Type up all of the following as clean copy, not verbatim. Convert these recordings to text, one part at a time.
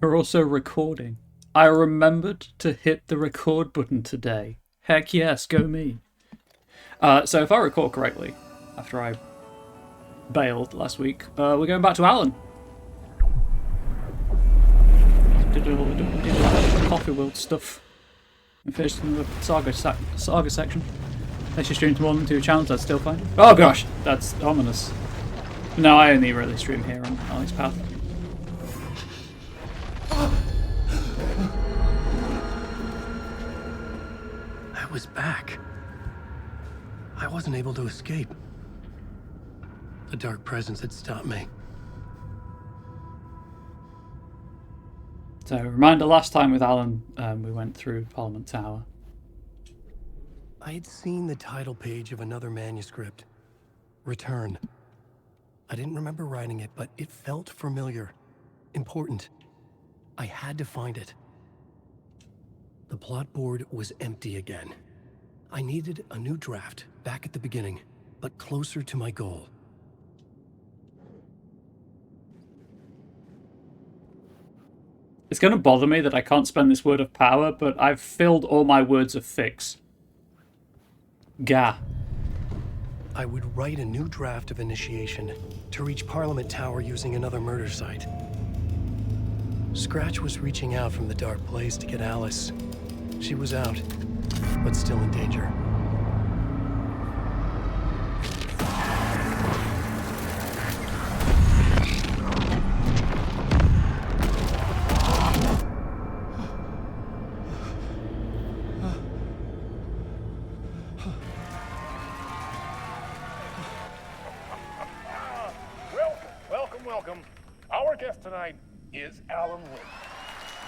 We're also recording. I remembered to hit the record button today. Heck yes, go me. So if I recall correctly, after I bailed last week, we're going back to Alan. Did all the coffee world stuff. And finished the saga section. Unless you stream to more than 2 channels, that's still fine. Oh gosh, that's ominous. No, I only really stream here on Alex Path. I was back. I wasn't able to escape. The dark presence had stopped me. So, reminder, last time with Alan, we went through Parliament Tower. I had seen the title page of another manuscript. Return. I didn't remember writing it, but it felt familiar. Important. I had to find it. The plot board was empty again. I needed a new draft, back at the beginning, but closer to my goal. It's going to bother me that I can't spend this word of power, but I've filled all my words of fix. Gah. I would write a new draft of initiation to reach Parliament Tower using another murder site. Scratch was reaching out from the dark place to get Alice. She was out, but still in danger. Welcome. Our guest tonight is Alan Wake.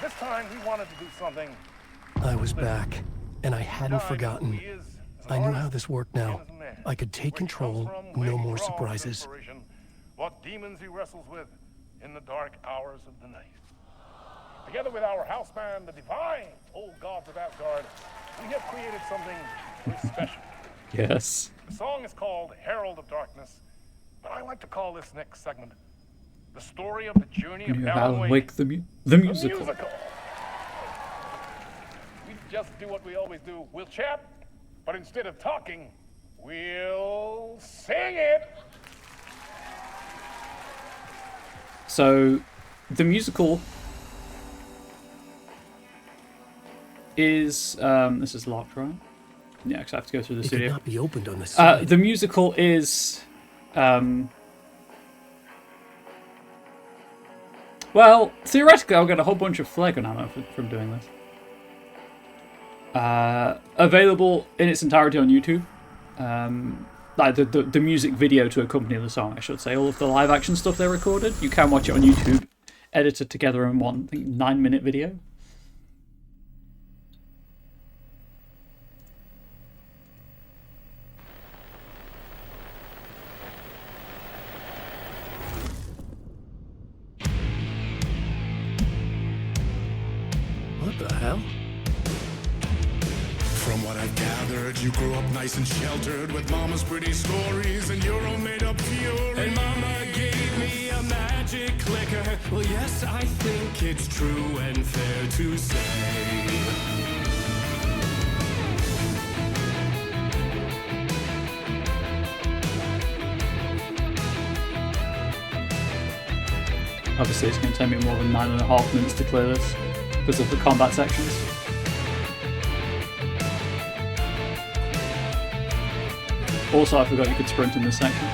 This time he wanted to do something. I was back, and I hadn't forgotten. I knew how this worked now. I could take control, no more surprises. What demons he wrestles with in the dark hours of the night. Together with our house band, the divine old gods of Asgard, we have created something very special. Yes. The song is called Herald of Darkness, but I like to call this next segment the story of the journey of Alan Wake, the musical. We just do what we always do. We'll chat, but instead of talking, we'll sing it. So, the musical is this is locked, right? Yeah, because I have to go through the It studio. could not be opened on the side. The musical is well, theoretically, I'll get a whole bunch of flagrant ammo from doing this. Available in its entirety on YouTube. Like the music video to accompany the song, I should say. All of the live action stuff they recorded, you can watch it on YouTube, edited together in one, I think, 9-minute video. What the hell? From what I've gathered, you grew up nice and sheltered with mama's pretty stories and your own made-up fury. And mama gave me a magic clicker. Well, yes, I think it's true and fair to say. Obviously, it's going to take me more than 9.5 minutes to clear this because of the combat sections. Also, I forgot you could sprint in this section.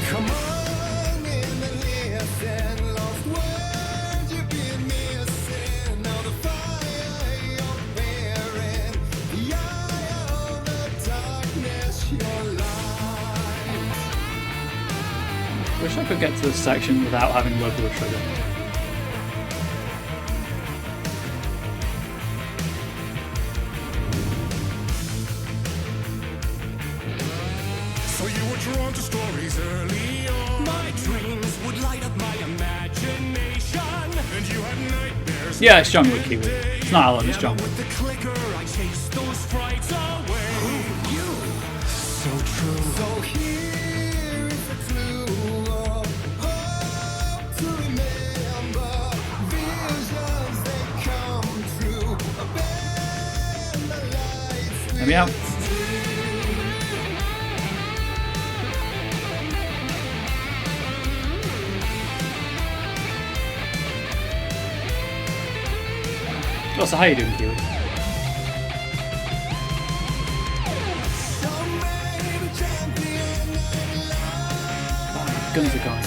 Come on in and listen, lost words you've been missing. Now the fire you're bearing, the eye of the darkness, your light. Wish I could get to this section without having local trigger. So you were drawn to stories early on. My dreams would light up my imagination. And you had nightmares. Yeah, it's John Wick Kiwi. It's not Alan, it's John Wick. With the clicker, I chased those frights Let me out. Also, how you doing, Kiwi? Oh, guns are gone.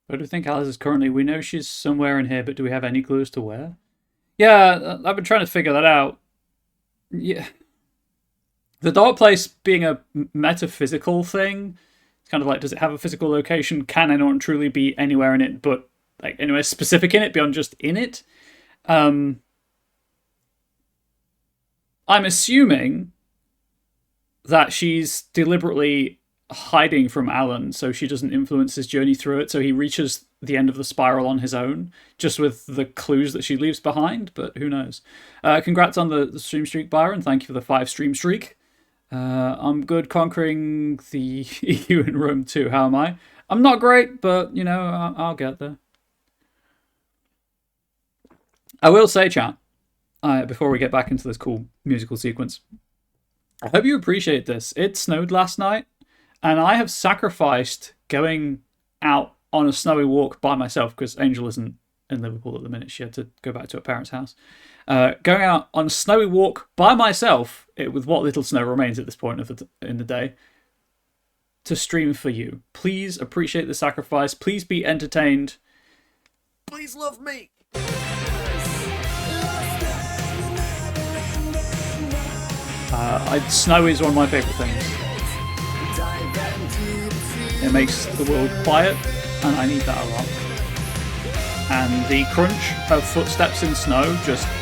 Where do we think Alice is currently? We know she's somewhere in here, but do we have any clues to where? Yeah, I've been trying to figure that out. Yeah. The dark place being a metaphysical thing, it's kind of like, does it have a physical location? Can anyone truly be anywhere in it, but like anywhere specific in it beyond just in it? I'm assuming that she's deliberately hiding from Alan so she doesn't influence his journey through it, so he reaches the end of the spiral on his own, just with the clues that she leaves behind, but who knows. Congrats on the stream streak, Byron. Thank you for the 5 stream streak. I'm good conquering the EU in Rome too. How am I? I'm not great, but, you know, I'll get there. I will say, chat, before we get back into this cool musical sequence, I hope you appreciate this. It snowed last night, and I have sacrificed going out on a snowy walk by myself, because Angel isn't in Liverpool at the minute. She had to go back to her parents' house. Going out on a snowy walk by myself, with what little snow remains at this point in the day, to stream for you. Please appreciate the sacrifice. Please be entertained. Please love me. Snow is one of my favourite things. It makes the world quiet, and I need that a lot. And the crunch of footsteps in snow,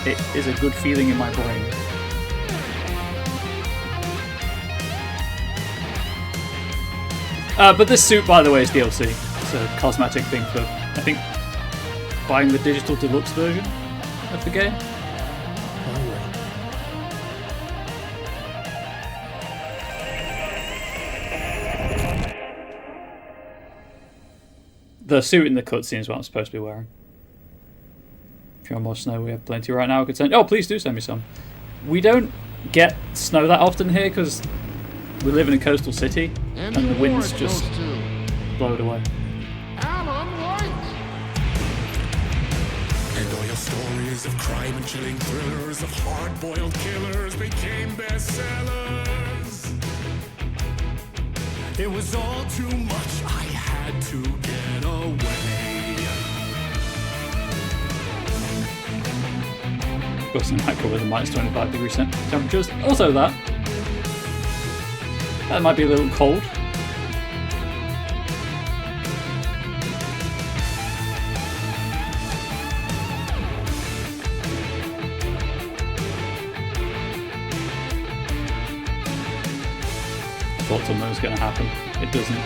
it is a good feeling in my brain. But this suit, by the way, is DLC. It's a cosmetic thing for, I think, buying the digital deluxe version of the game. The suit in the cutscene is what I'm supposed to be wearing. If you want more snow, we have plenty right now. I could send. Oh, please do send me some. We don't get snow that often here because we live in a coastal city, and the winds just blow it away. Alan White! And all your stories of crime and chilling thrillers of hard-boiled killers became bestsellers. It was all too much. I had to get away. Of course, in that with the minus 25 degree temperatures. Also that might be a little cold. Thought something was going to happen. It doesn't.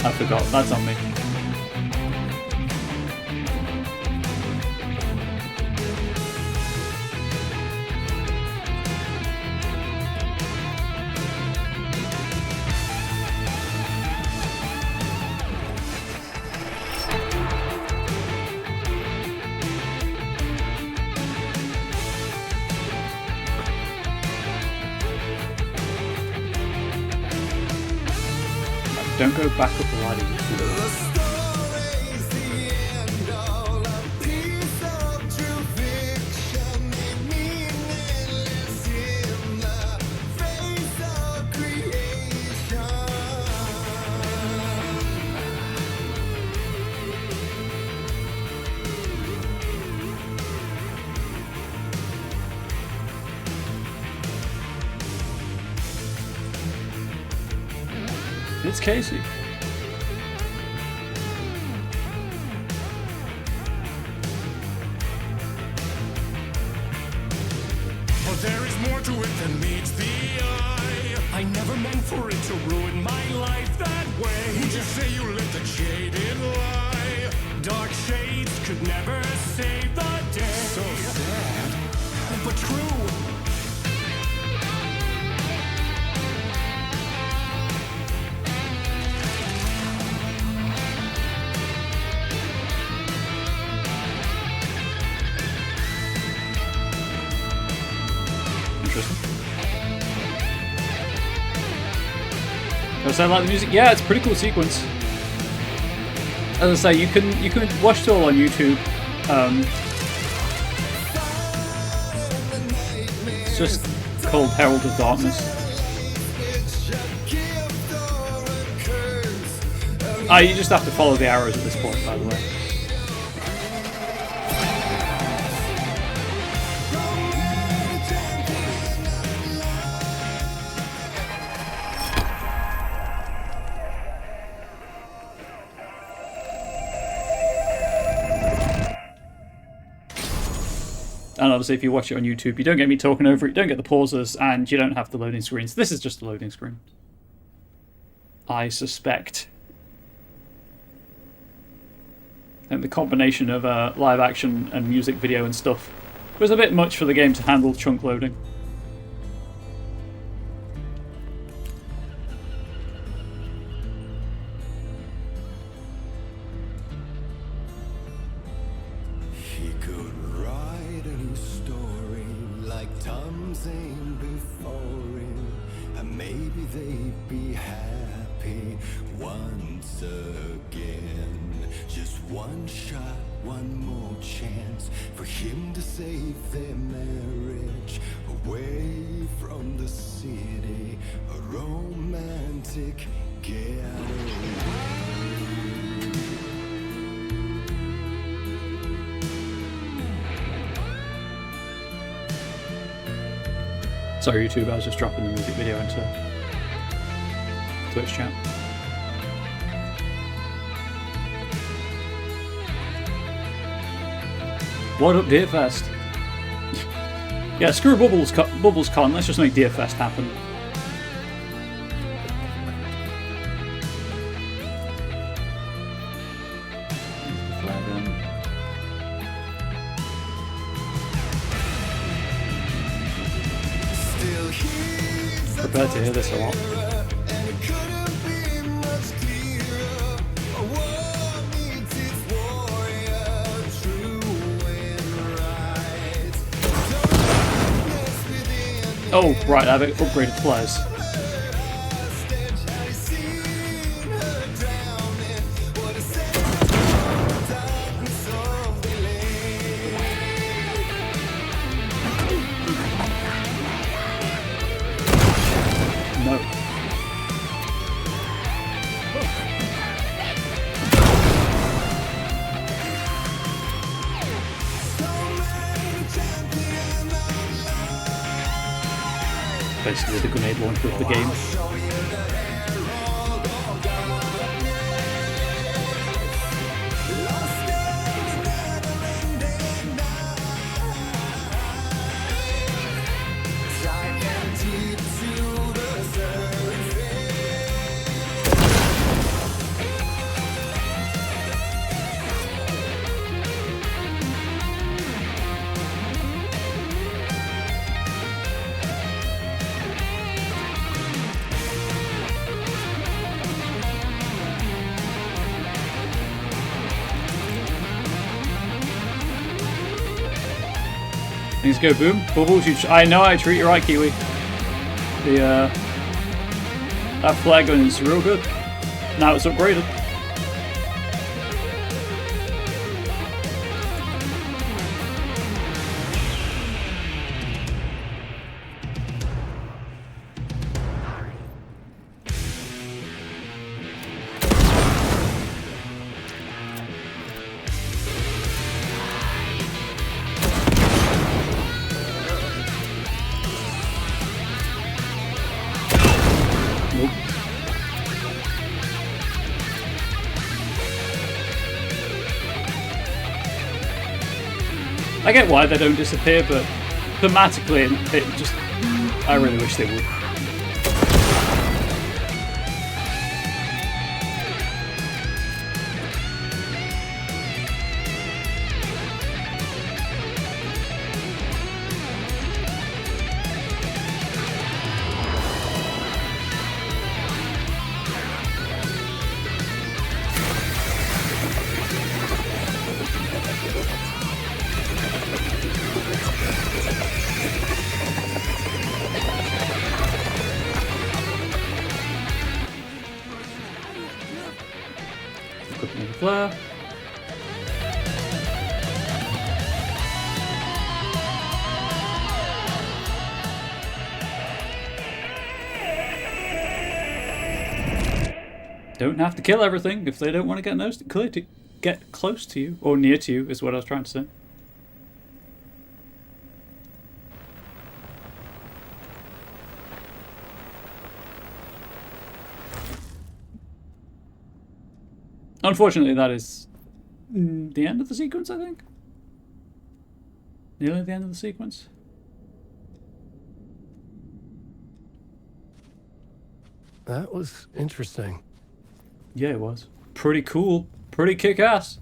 I forgot. That's on me. Don't go back up the ladder, you fool. It's Casey. But there is more to it than meets the eye. I never meant for it to ruin my life that way. Would you say you lit the jaded lie? Dark shades could never save the day. So sad, but true. I say I like the music. Yeah, it's a pretty cool sequence. As I say, you can watch it all on YouTube. It's just called Herald of Darkness. You just have to follow the arrows at this point, by the way. And obviously if you watch it on YouTube, you don't get me talking over it, you don't get the pauses, and you don't have the loading screens. This is just a loading screen. I suspect. And the combination of live action and music video and stuff was a bit much for the game to handle chunk loading. He could write a new story like Tom Zane before him, and maybe they'd be happy once again. Just one shot, one more chance for him to save their marriage away from the city, a romantic getaway. Sorry YouTube, I was just dropping the music video into Twitch chat. What up, Deerfest? Yeah, screw BubblesCon, let's just make Deerfest happen. Prepared to hear this a lot. Oh, right, I've upgraded flares. No. Basically the grenade launcher of the game. Things go boom. Bubbles, I know I treat you right, Kiwi. That flag gun is real good. Now it's upgraded. I get why they don't disappear, but thematically, it just... I really wish they would. Equipping the flare. Don't have to kill everything if they don't want to get close to you, or near to you, is what I was trying to say. Unfortunately, that is the end of the sequence, I think. Nearly the end of the sequence. That was interesting. Yeah, it was. Pretty cool. Pretty kick-ass.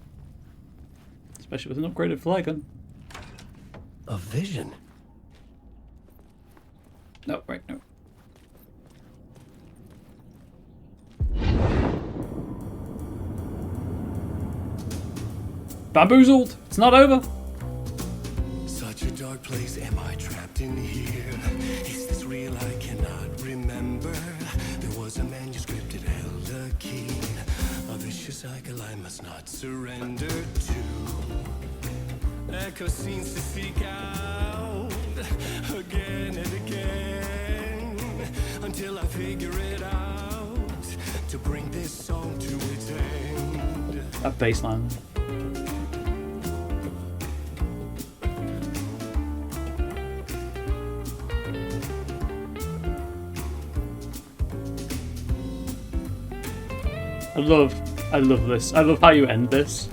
Especially with an upgraded flare gun. A vision. No, right, no. Bamboozled! It's not over! Such a dark place, am I trapped in here? Is this real? I cannot remember. There was a manuscript, it held a key. A vicious cycle I must not surrender to. Echo scenes to seek out again and again until I figure it out to bring this song to its end. That bass line. I love this. I love how you end this.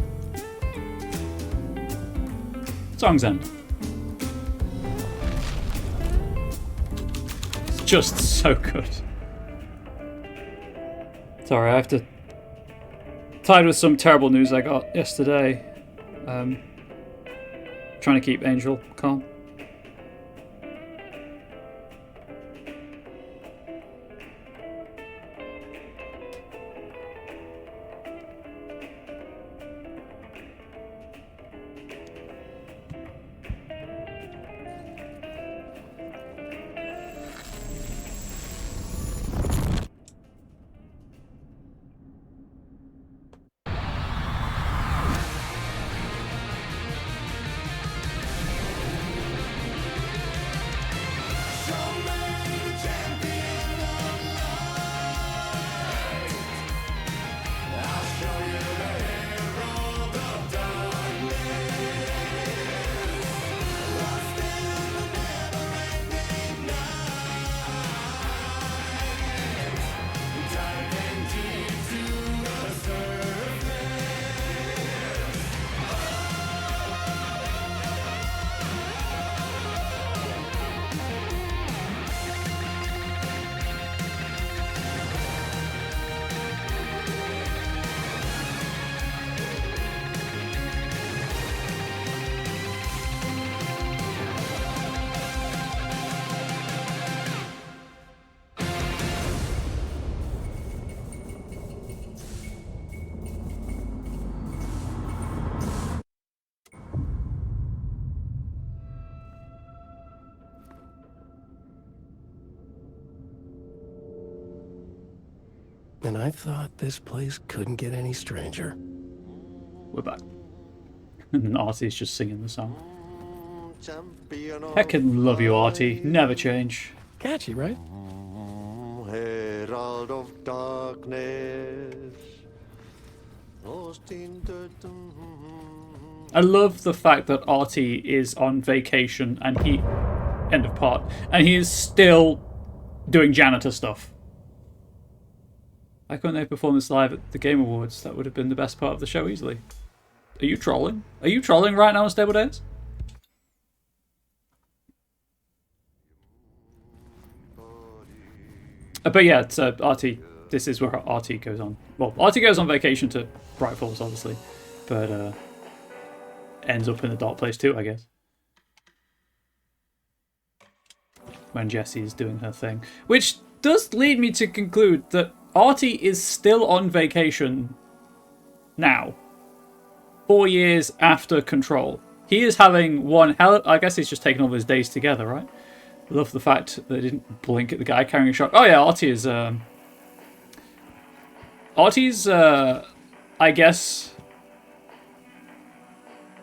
Song's end. It's just so good. Sorry, I have to... Tied with some terrible news I got yesterday. Trying to keep Angel calm. And I thought this place couldn't get any stranger. We're back. And Artie's just singing the song. Heckin' love you, Artie. Never change. Catchy, right? Herald of darkness, lost in the I love the fact that Artie is on vacation and end of part, and he is still doing janitor stuff. Why couldn't they perform this live at the Game Awards? That would have been the best part of the show easily. Are you trolling? Are you trolling right now on Stable Days? But yeah, it's Artie. This is where Artie goes on. Well, Artie goes on vacation to Bright Falls, obviously, but ends up in the dark place too, I guess. When Jessie is doing her thing, which does lead me to conclude that Artie is still on vacation now, 4 years after Control. He is having one hell. I guess he's just taking all his days together, right? Love the fact that they didn't blink at the guy carrying a shot. Oh yeah, Artie is Artie's I guess.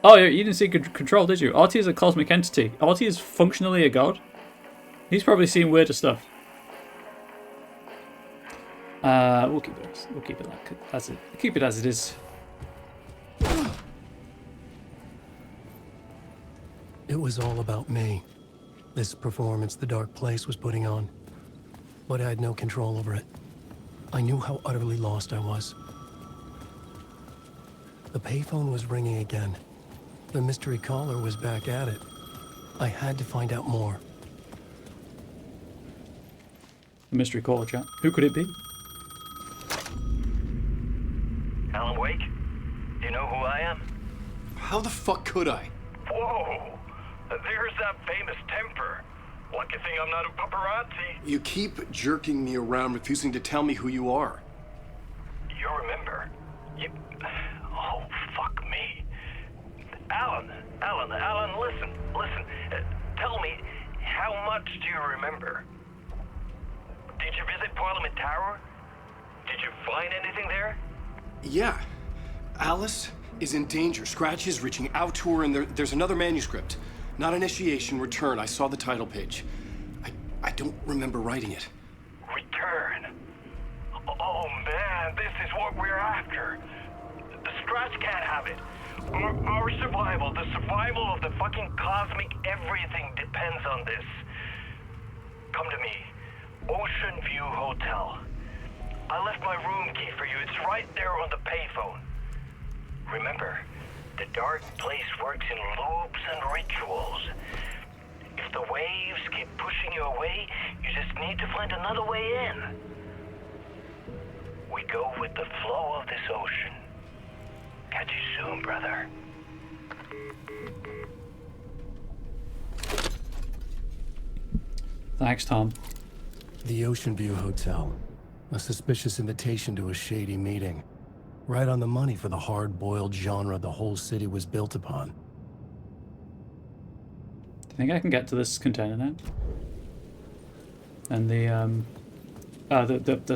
Oh, you didn't see Control, did you? Artie is a cosmic entity. Artie is functionally a god. He's probably seen weirder stuff. We'll keep it like as it. Keep it as it is. It was all about me. This performance the Dark Place was putting on. But I had no control over it. I knew how utterly lost I was. The payphone was ringing again. The mystery caller was back at it. I had to find out more. The mystery caller chat. Who could it be? Alan Wake? Do you know who I am? How the fuck could I? Whoa! There's that famous temper. Lucky thing I'm not a paparazzi. You keep jerking me around, refusing to tell me who you are. You remember? You... Oh, fuck me. Alan, listen. Tell me, how much do you remember? Did you visit Parliament Tower? Did you find anything there? Yeah. Alice is in danger. Scratch is reaching out to her, and there's another manuscript. Not initiation, return. I saw the title page. I don't remember writing it. Return? Oh man, this is what we're after. The Scratch can't have it. Our survival, the survival of the fucking cosmic everything depends on this. Come to me. Ocean View Hotel. I left my room key for you. It's right there on the payphone. Remember, the Dark Place works in loops and rituals. If the waves keep pushing you away, you just need to find another way in. We go with the flow of this ocean. Catch you soon, brother. Thanks, Tom. The Ocean View Hotel. A suspicious invitation to a shady meeting. Right on the money for the hard-boiled genre the whole city was built upon. Do you think I can get to this container now? And the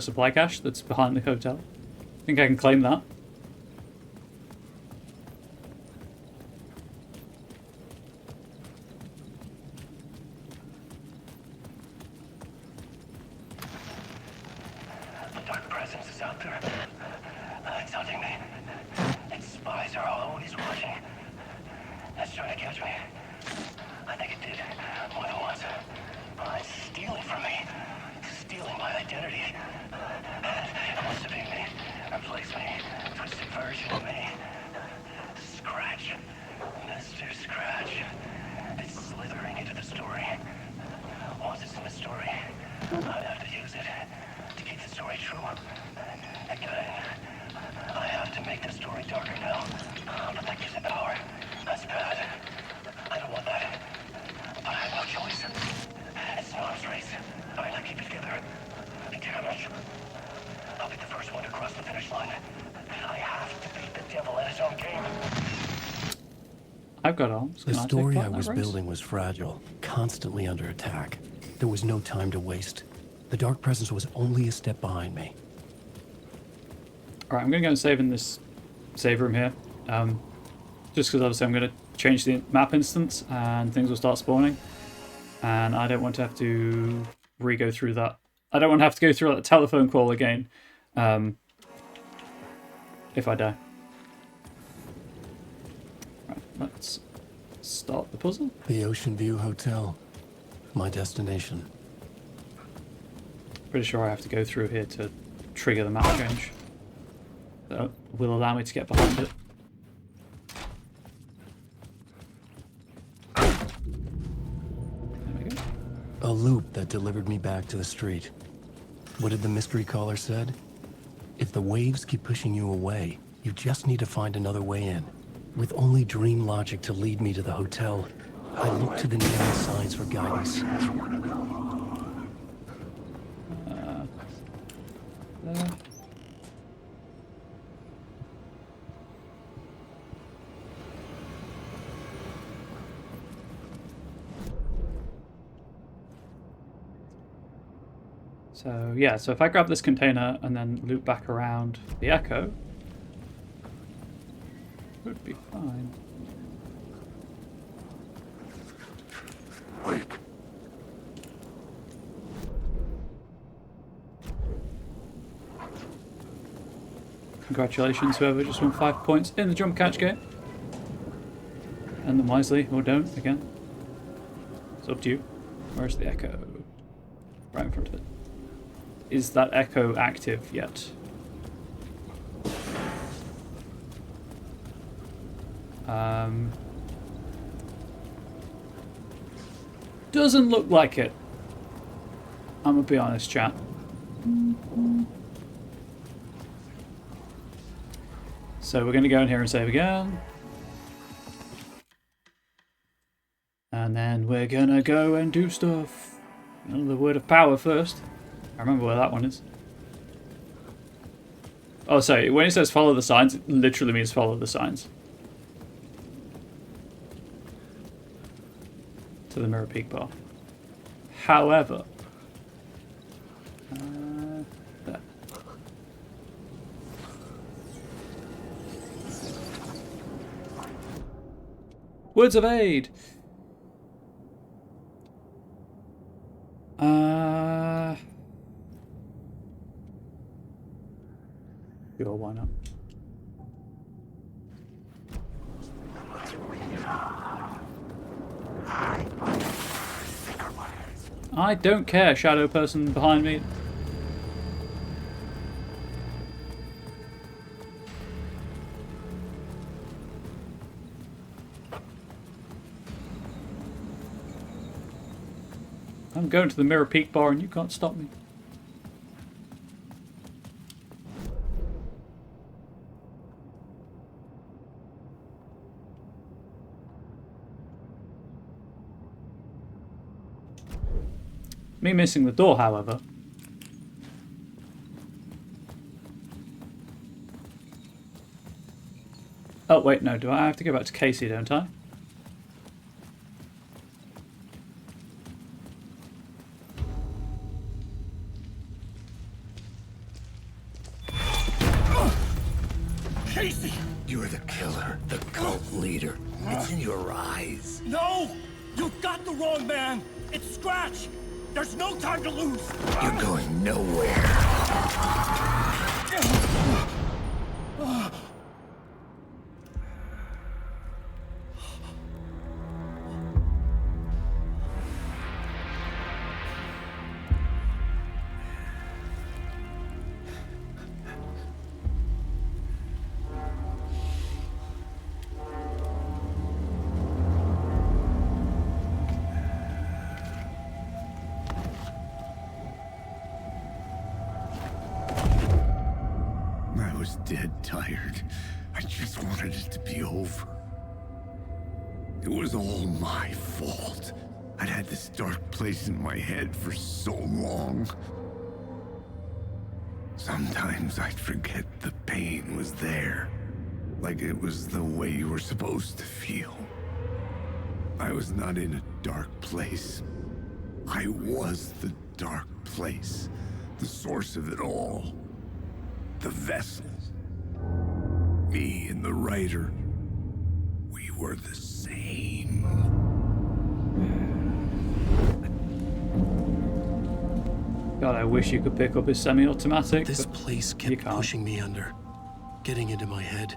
supply cache that's behind the hotel? Think I can claim that? The Dark Presence is out there. It's hunting me. Its spies are always watching. It's trying to catch me. I think it did more than once. It's stealing from me. Stealing my identity. It wants to be me. Replace me. Twisted version of me. Scratch. Mr. Scratch. It's slithering into the story. Once it's in the story, I have to use it to keep the story true. Again, I have to make the story darker now. But that gives it power. That's bad. I don't want that. But I have no choice. It's an arms race. I gotta keep it together. Damn it. I'll be the first one to cross the finish line. I have to beat the devil at his own game. I've got arms. The Can I take story part I in that was race? building was fragile, constantly under attack. There was no time to waste. The Dark Presence was only a step behind me. Alright, I'm going to go and save in this save room here. Just because obviously I'm going to change the map instance and things will start spawning. And I don't want to have to re-go through that. I don't want to have to go through that telephone call again if I die. Right, let's start the puzzle. The Ocean View Hotel. My destination. Pretty sure I have to go through here to trigger the map change. That will allow me to get behind it. There we go. A loop that delivered me back to the street. What did the mystery caller said? If the waves keep pushing you away, you just need to find another way in. With only dream logic to lead me to the hotel, I looked to the neon signs for guidance. There. So yeah, so if I grab this container and then loop back around the Echo, Should be fine. Congratulations, whoever just won 5 points in the jump catch game. And them wisely, or don't, again. It's up to you. Where's the echo? Right in front of it. Is that echo active yet? Doesn't look like it. I'm gonna be honest, chat. So we're gonna go in here and save again. And then we're gonna go and do stuff. The word of power first. I remember where that one is. Oh, sorry. When it says follow the signs, it literally means follow the signs. To the Mirror Peak bar. However, there. Words of aid. Sure, why not? I don't care, shadow person behind me. I'm going to the Mirror Peak bar and you can't stop me. Me missing the door, however. Oh, wait, no. Do I have to go back to Casey, don't I? Casey! You're the killer, the cult leader. It's in your eyes. No! You got the wrong man! It's Scratch! There's no time to lose! You're going nowhere. I was dead tired. I just wanted it to be over. It was all my fault. I'd had this dark place in my head for so long. Sometimes I'd forget the pain was there. Like it was the way you were supposed to feel. I was not in a dark place. I was the dark place. The source of it all. The vessel. Me and the writer. We were the same. God, I wish you could pick up his semi-automatic. This but place you kept can't. pushing me under, getting into my head,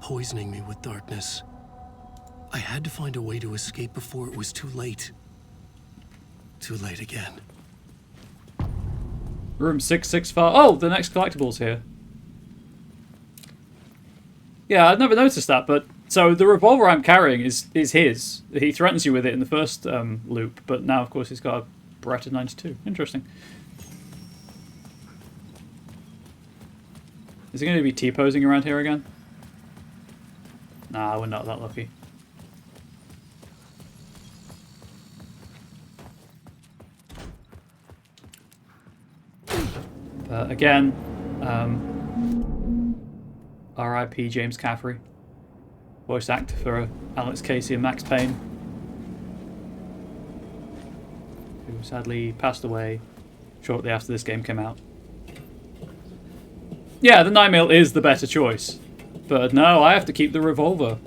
poisoning me with darkness. I had to find a way to escape before it was too late. Too late again. Room 665. Oh, the next collectible's here. Yeah, I'd never noticed that, but... So, the revolver I'm carrying is his. He threatens you with it in the first loop, but now, of course, he's got a Beretta 92. Interesting. Is he going to be T-posing around here again? Nah, we're not that lucky. Again, R.I.P. James Caffrey, voice actor for Alex Casey and Max Payne, who sadly passed away shortly after this game came out. Yeah, the 9mm is the better choice. But no, I have to keep the revolver.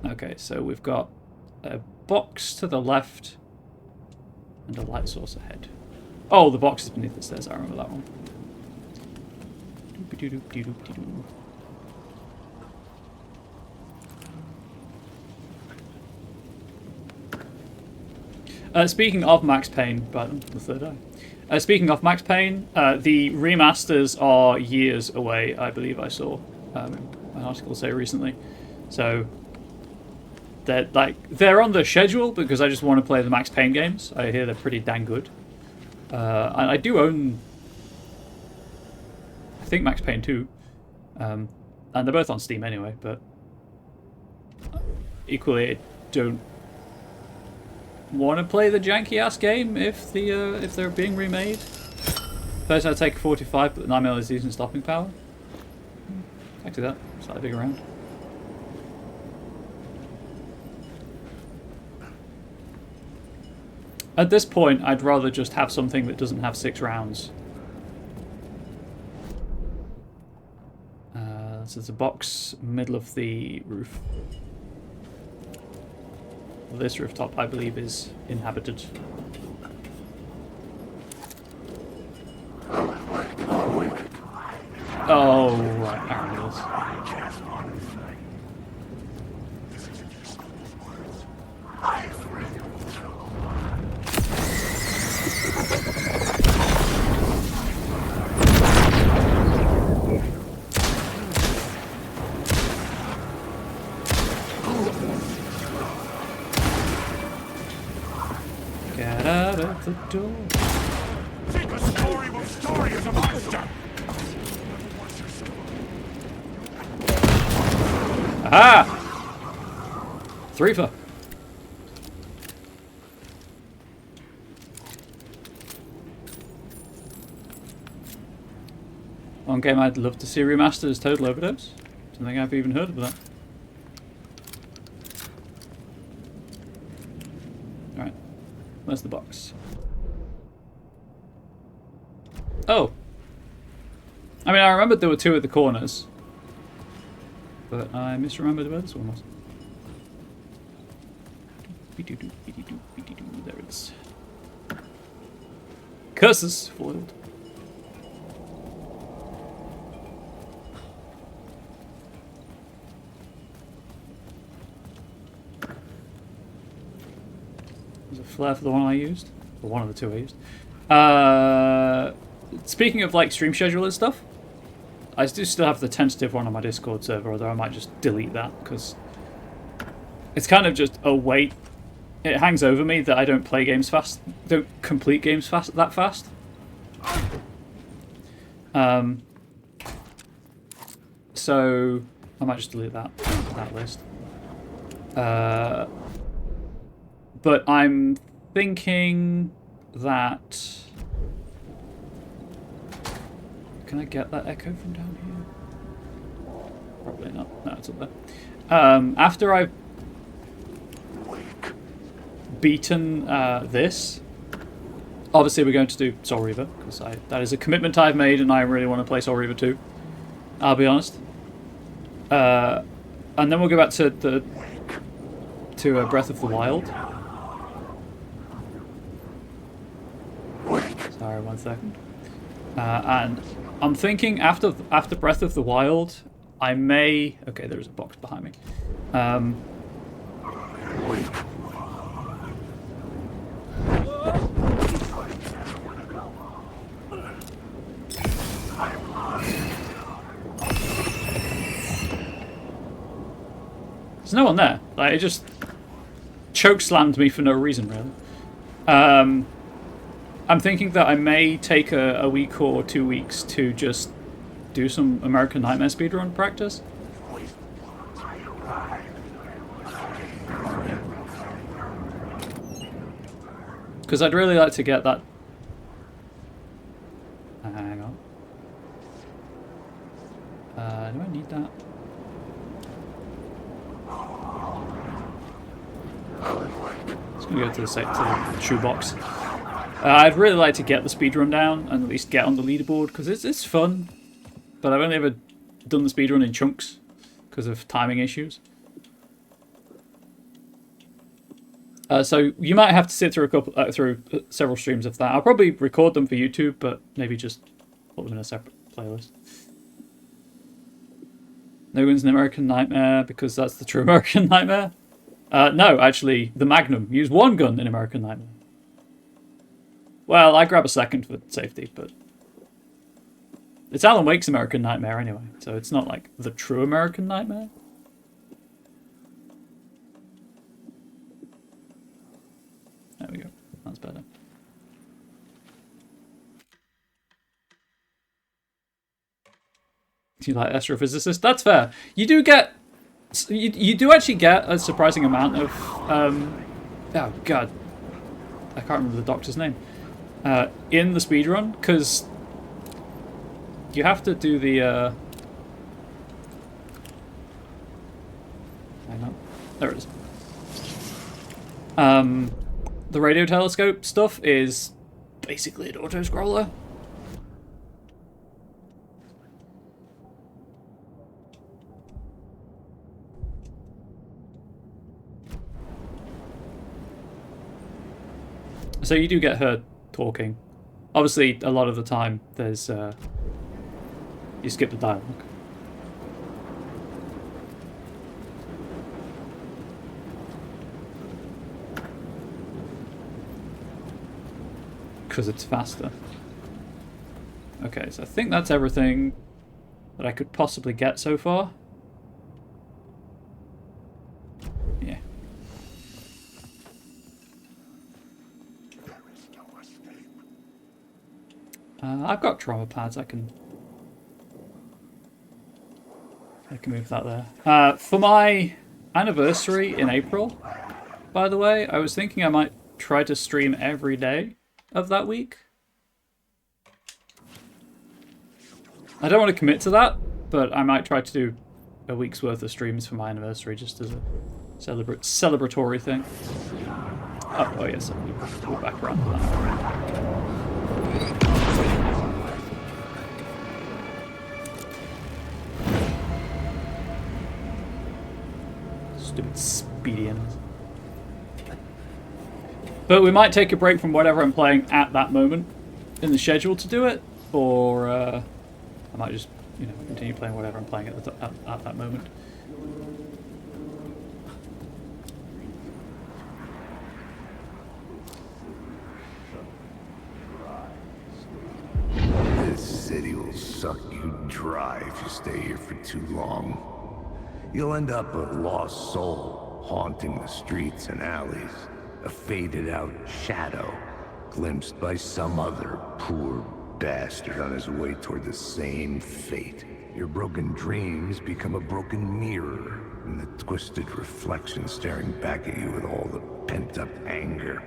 Okay, so we've got a box to the left and a light source ahead. Oh, the box is beneath the stairs. I remember that one. Doop-a-doo-doop-dee-doop-dee-doo. Speaking of Max Payne, but the third eye. Speaking of Max Payne, the remasters are years away. I believe I saw an article say recently. So they're on the schedule because I just want to play the Max Payne games. I hear they're pretty dang good. And I do own, I think, Max Payne 2. And they're both on Steam anyway, but equally I don't want to play the janky ass game if they're being remade. First I'd take a 45, but the 9mm is decent stopping power. I do that. Slightly bigger round. At this point, I'd rather just have something that doesn't have 6 rounds. So there's a box middle of the roof. This rooftop, I believe, is inhabited. Oh, right, Aaron Wills. Get out of the door. Think a story is a monster. Aha! 3 for. One game I'd love to see remastered is Total Overdose. Don't think I've even heard of that. Alright. Where's the box? Oh! I mean, I remembered there were 2 at the corners. But I misremembered where this one was. There it is. Curses! Foiled. There's a flare for the one I used. Or one of the 2 I used. Speaking of like stream schedule and stuff, I do still have the tentative one on my Discord server, although I might just delete that because it's kind of just a weight. It hangs over me that I don't play games fast, don't complete games that fast. So I might just delete that list. But I'm thinking that. Can I get that echo from down here? Probably not. No, it's up there. After I've beaten this, obviously we're going to do Soul Reaver, because that is a commitment I've made and I really want to play Soul Reaver 2. I'll be honest. And then we'll go back to Breath of the Wild. Sorry, 1 second. And I'm thinking after Breath of the Wild, I may. Okay, there's a box behind me. There's no one there. Like, it just chokeslammed me for no reason, really. I'm thinking that I may take a week or 2 weeks to just do some American Nightmare speedrun practice. Because I'd really like to get that. Hang on. Do I need that? Just gonna go to the shoebox. I'd really like to get the speedrun down and at least get on the leaderboard because it's fun. But I've only ever done the speedrun in chunks because of timing issues. So you might have to sit through several streams of that. I'll probably record them for YouTube, but maybe just put them in a separate playlist. No gun's an American nightmare because that's the true American nightmare. No, actually, the Magnum. Use one gun in American Nightmare. Well, I grab a second for safety, but it's Alan Wake's American Nightmare anyway, so it's not like the true American Nightmare. There we go. That's better. You like astrophysicist? That's fair. You do get, you do actually get a surprising amount of, oh god, I can't remember the doctor's name, in the speedrun, because you have to do the, hang on, there it is. The radio telescope stuff is basically an auto-scroller. So you do get her talking. Obviously, a lot of the time, there's you skip the dialogue. Because it's faster. Okay, so I think that's everything that I could possibly get so far. Yeah. I've got trauma pads. I can move that there. For my anniversary in April, by the way, I was thinking I might try to stream every day of that week. I don't want to commit to that, but I might try to do a week's worth of streams for my anniversary just as a celebratory thing. Oh yes, we'll back around to that. Stupid speedy enemies. But we might take a break from whatever I'm playing at that moment in the schedule to do it, or I might just, continue playing whatever I'm playing at that moment. This city will suck you dry if you stay here for too long. You'll end up a lost soul, haunting the streets and alleys. A faded-out shadow, glimpsed by some other poor bastard on his way toward the same fate. Your broken dreams become a broken mirror, and the twisted reflection staring back at you with all the pent-up anger,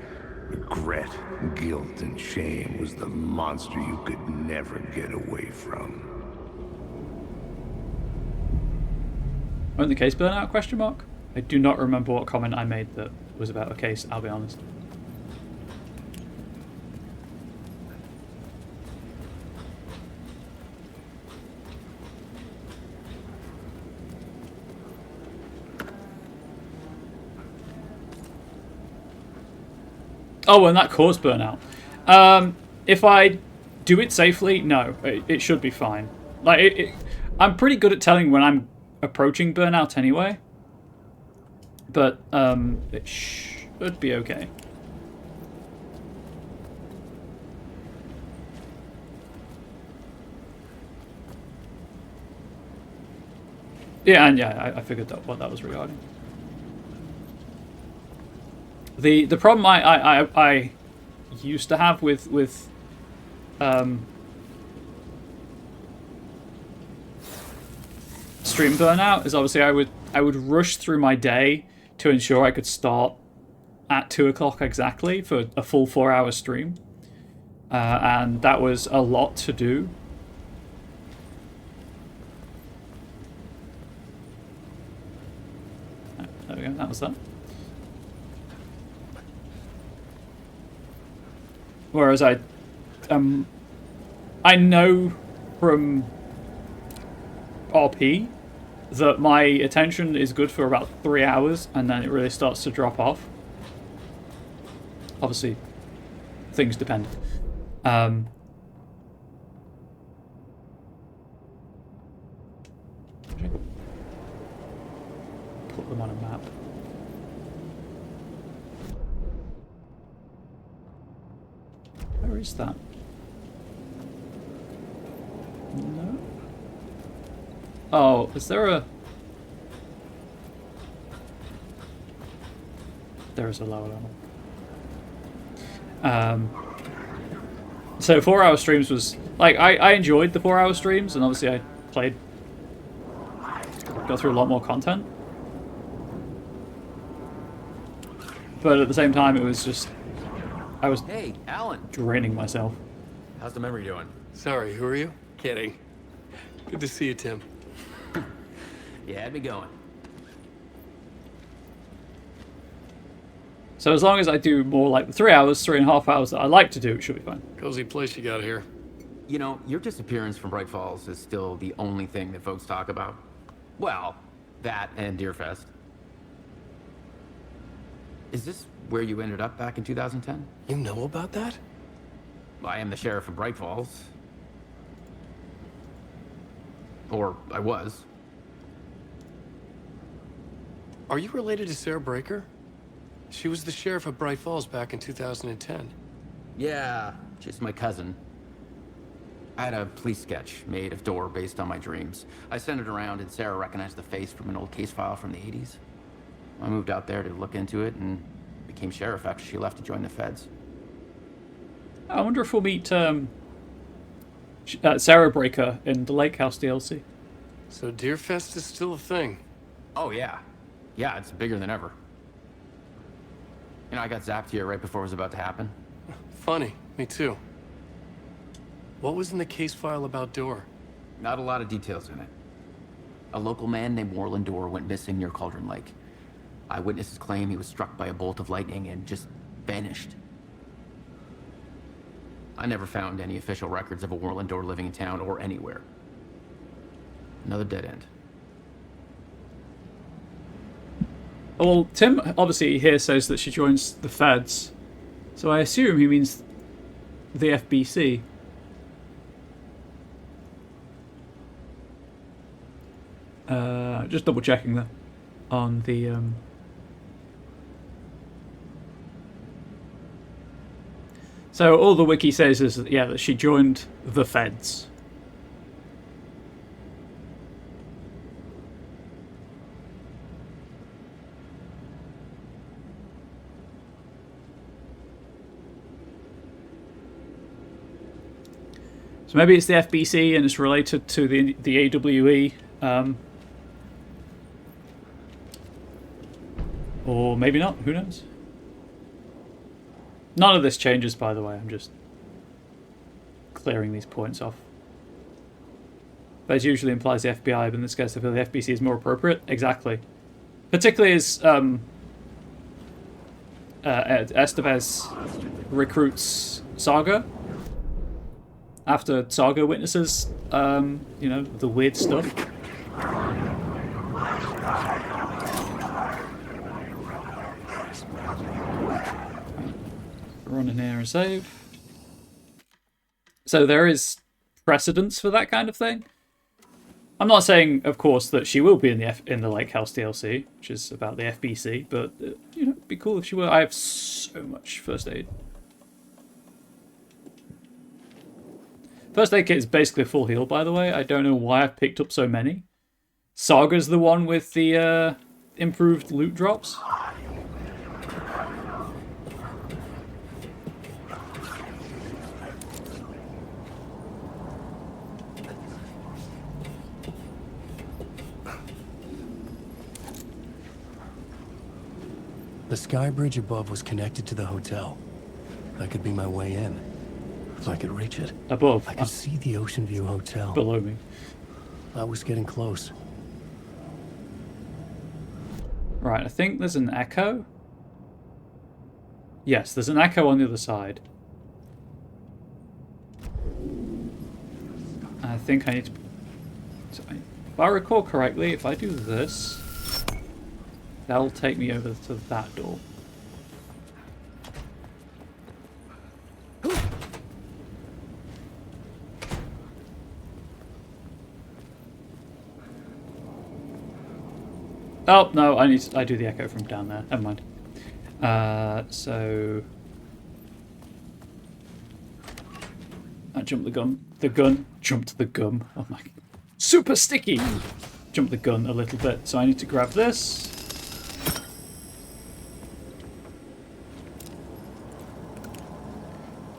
regret, guilt, and shame was the monster you could never get away from. Won't the case burn out, question mark? I do not remember what comment I made that was about a case, I'll be honest. Oh, and that caused burnout. If I do it safely, no, it should be fine. Like, I'm pretty good at telling when I'm approaching burnout anyway. But it should be okay. Yeah, and yeah, I figured that what that was regarding. The problem I used to have with stream burnout is obviously I would rush through my day to ensure I could start at 2 o'clock exactly for a full 4-hour stream. And that was a lot to do. There we go, that was that. Whereas I know from RP that my attention is good for about 3 hours, and then it really starts to drop off. Obviously, things depend. Put them on a map. Where is that? No. Oh, is there a... There is a lower level. So 4-hour streams was... Like, I enjoyed the 4-hour streams, and obviously I got through a lot more content. But at the same time, it was just... I was Hey, Alan. draining myself. How's the memory doing? Sorry, who are you? Kidding. Good to see you, Tim. You had me going. So as long as I do more like the 3 hours, 3.5 hours that I like to do, it should be fine. Cozy place you got here. You know, your disappearance from Bright Falls is still the only thing that folks talk about. Well, that and Deerfest. Is this where you ended up back in 2010? You know about that? I am the sheriff of Bright Falls. Or I was. Are you related to Sarah Breaker? She was the sheriff of Bright Falls back in 2010. Yeah, she's my cousin. I had a police sketch made of Door based on my dreams. I sent it around and Sarah recognized the face from an old case file from the 80s. I moved out there to look into it and became sheriff after she left to join the feds. I wonder if we'll meet Sarah Breaker in the Lake House DLC. So Deerfest is still a thing. Oh, yeah. Yeah, it's bigger than ever. You know, I got zapped here right before it was about to happen. Funny, me too. What was in the case file about Door? Not a lot of details in it. A local man named Warland Door went missing near Cauldron Lake. Eyewitnesses claim he was struck by a bolt of lightning and just vanished. I never found any official records of a Warland Door living in town or anywhere. Another dead end. Well, Tim obviously here says that she joins the feds, so I assume he means the FBC. Just double checking there on the So all the wiki says is that, yeah, that she joined the feds. So maybe it's the FBC and it's related to the AWE, or maybe not. Who knows? None of this changes, by the way. I'm just clearing these points off. Feds usually implies the FBI, but in this case, I feel the FBC is more appropriate. Exactly. Particularly as Estevez recruits Saga. After Saga witnesses, you know, the weird stuff. Run in here and save. So there is precedence for that kind of thing. I'm not saying, of course, that she will be in the Lake House DLC, which is about the FBC, but you know, it'd be cool if she were. I have so much first aid. First aid kit is basically a full heal, by the way. I don't know why I've picked up so many. Saga's the one with the improved loot drops. The sky bridge above was connected to the hotel. That could be my way in. If I could reach it. Above. I could see the Ocean View Hotel. Below me. I was getting close. Right, I think there's an echo. Yes, there's an echo on the other side. think I need to... So if I recall correctly, if I do this, that'll take me over to that door. Oh, no, I do the echo from down there. Never mind. So... I jumped the gun. The gun jumped the gum. Oh my... Super sticky! Jumped the gun a little bit. So I need to grab this.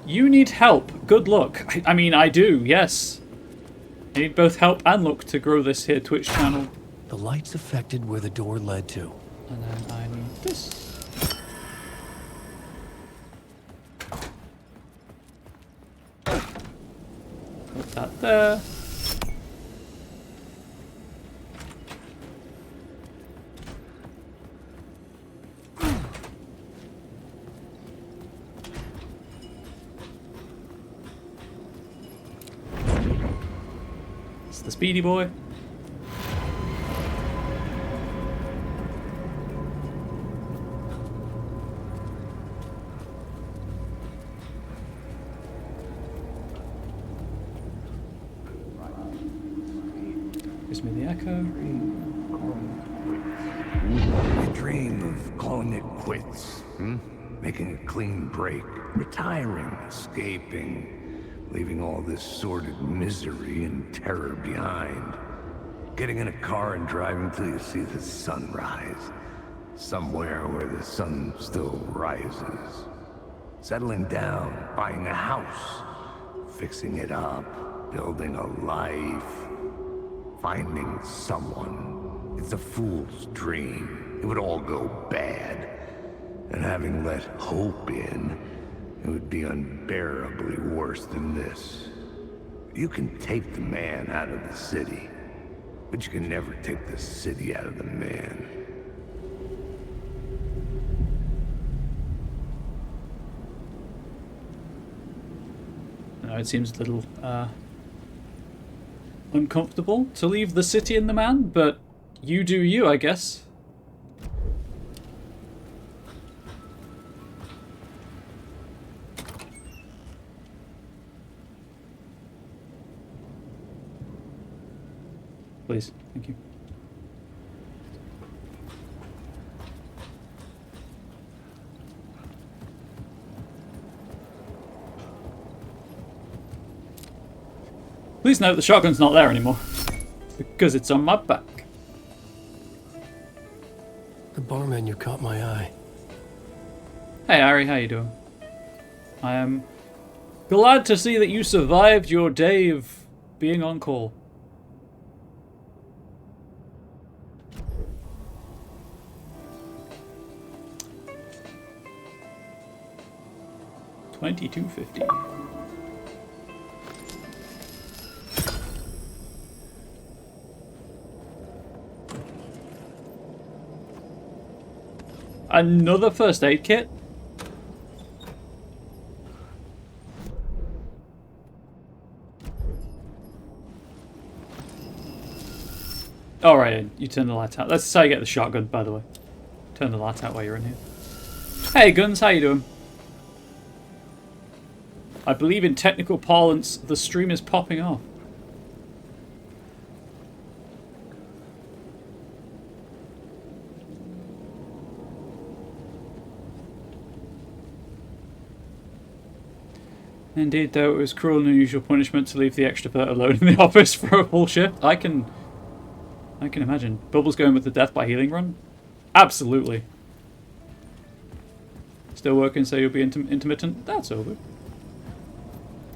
You need help. Good luck. I mean, I do, yes. I need both help and luck to grow this here Twitch channel. The lights affected where the door led to. And then I need this. Put that there. It's the speedy boy. Gives me the echo. I dream of calling it quits, making a clean break, retiring, escaping, leaving all this sordid misery and terror behind. Getting in a car and driving till you see the sun rise, somewhere where the sun still rises. Settling down, buying a house, fixing it up, building a life. Finding someone. It's a fool's dream. It would all go bad. And having let hope in, it would be unbearably worse than this. You can take the man out of the city, but you can never take the city out of the man. No, it seems a little, uncomfortable to leave the city and the man, but you do you, I guess. Please, thank you. Please note the shotgun's not there anymore, because it's on my back. The bar menu caught my eye. Hey Harry, how you doing? I am glad to see that you survived your day of being on call. $22.50. Another first aid kit? Alright, you turn the light out. That's how you get the shotgun, by the way. Turn the light out while you're in here. Hey Guns, how you doing? I believe in technical parlance, the stream is popping off. Indeed, though, it was cruel and unusual punishment to leave the extrovert alone in the office for a full shift. I can imagine. Bubbles going with the death by healing run? Absolutely. Still working, so you'll be intermittent? That's all good.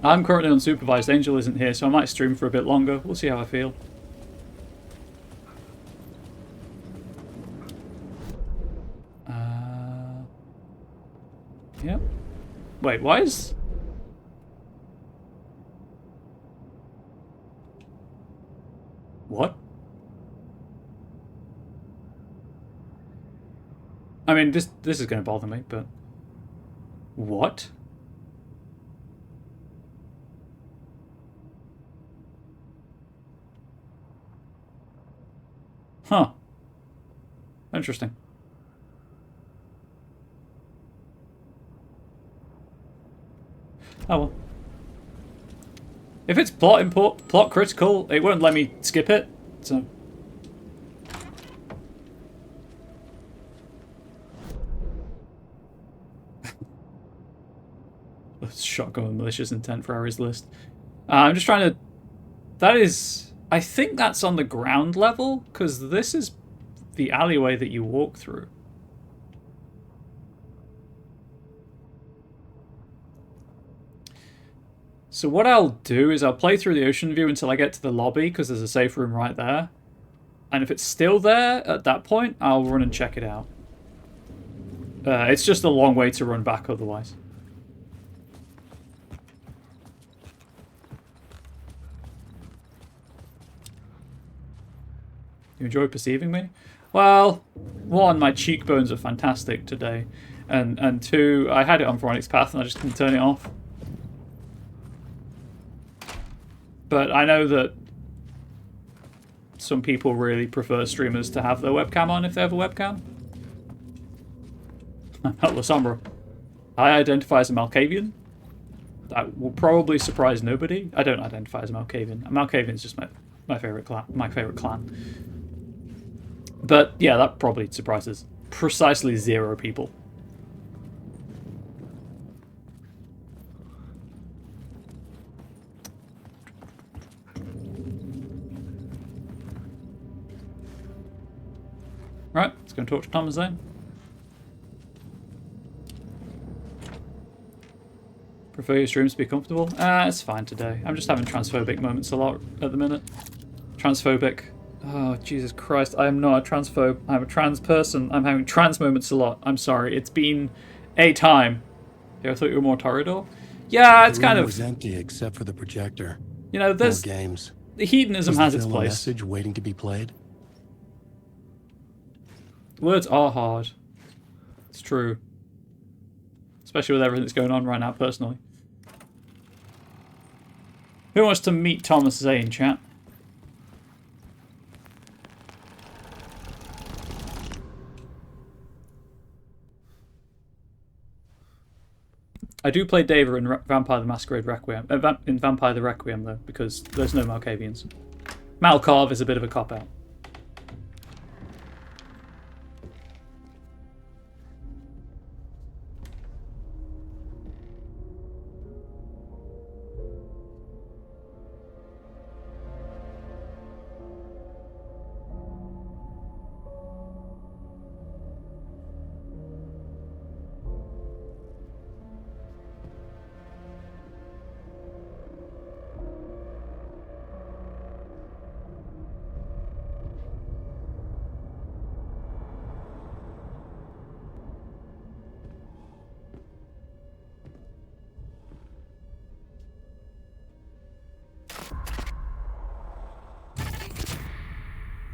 I'm currently unsupervised. Angel isn't here, so I might stream for a bit longer. We'll see how I feel. Yep. Wait, why is... What? I mean, this is going to bother me, but... What? Huh. Interesting. Oh well. If it's plot critical, it won't let me skip it, so... Shotgun with malicious intent for Ari's list. I'm just trying to... That is... I think that's on the ground level, because this is the alleyway that you walk through. So what I'll do is I'll play through the ocean view until I get to the lobby, because there's a safe room right there. And if it's still there at that point, I'll run and check it out. It's just a long way to run back otherwise. You enjoy perceiving me? Well, one, my cheekbones are fantastic today. And two, I had it on Veronic's Path and I just couldn't turn it off. But I know that some people really prefer streamers to have their webcam on if they have a webcam. Atlas Sombra. I identify as a Malkavian. That will probably surprise nobody. I don't identify as a Malkavian. A Malkavian is just my favorite clan. But yeah, that probably surprises precisely 0 people. Right, let's go and talk to Thomas then. Prefer your streams to be comfortable? It's fine today. I'm just having transphobic moments a lot at the minute. Transphobic. Oh, Jesus Christ. I am not a transphobe. I'm a trans person. I'm having trans moments a lot. I'm sorry. It's been a time. Yeah, I thought you were more Toreador. Yeah, it's kind of... It was empty except for the projector. You know, there's... More games. The hedonism has its A place. message waiting to be played? Words are hard. It's true. Especially with everything that's going on right now, personally. Who wants to meet Thomas Zane, chat? I do play Deva in Vampire the Masquerade Requiem. In Vampire the Requiem, though, because there's no Malkavians. Malkarv is a bit of a cop-out.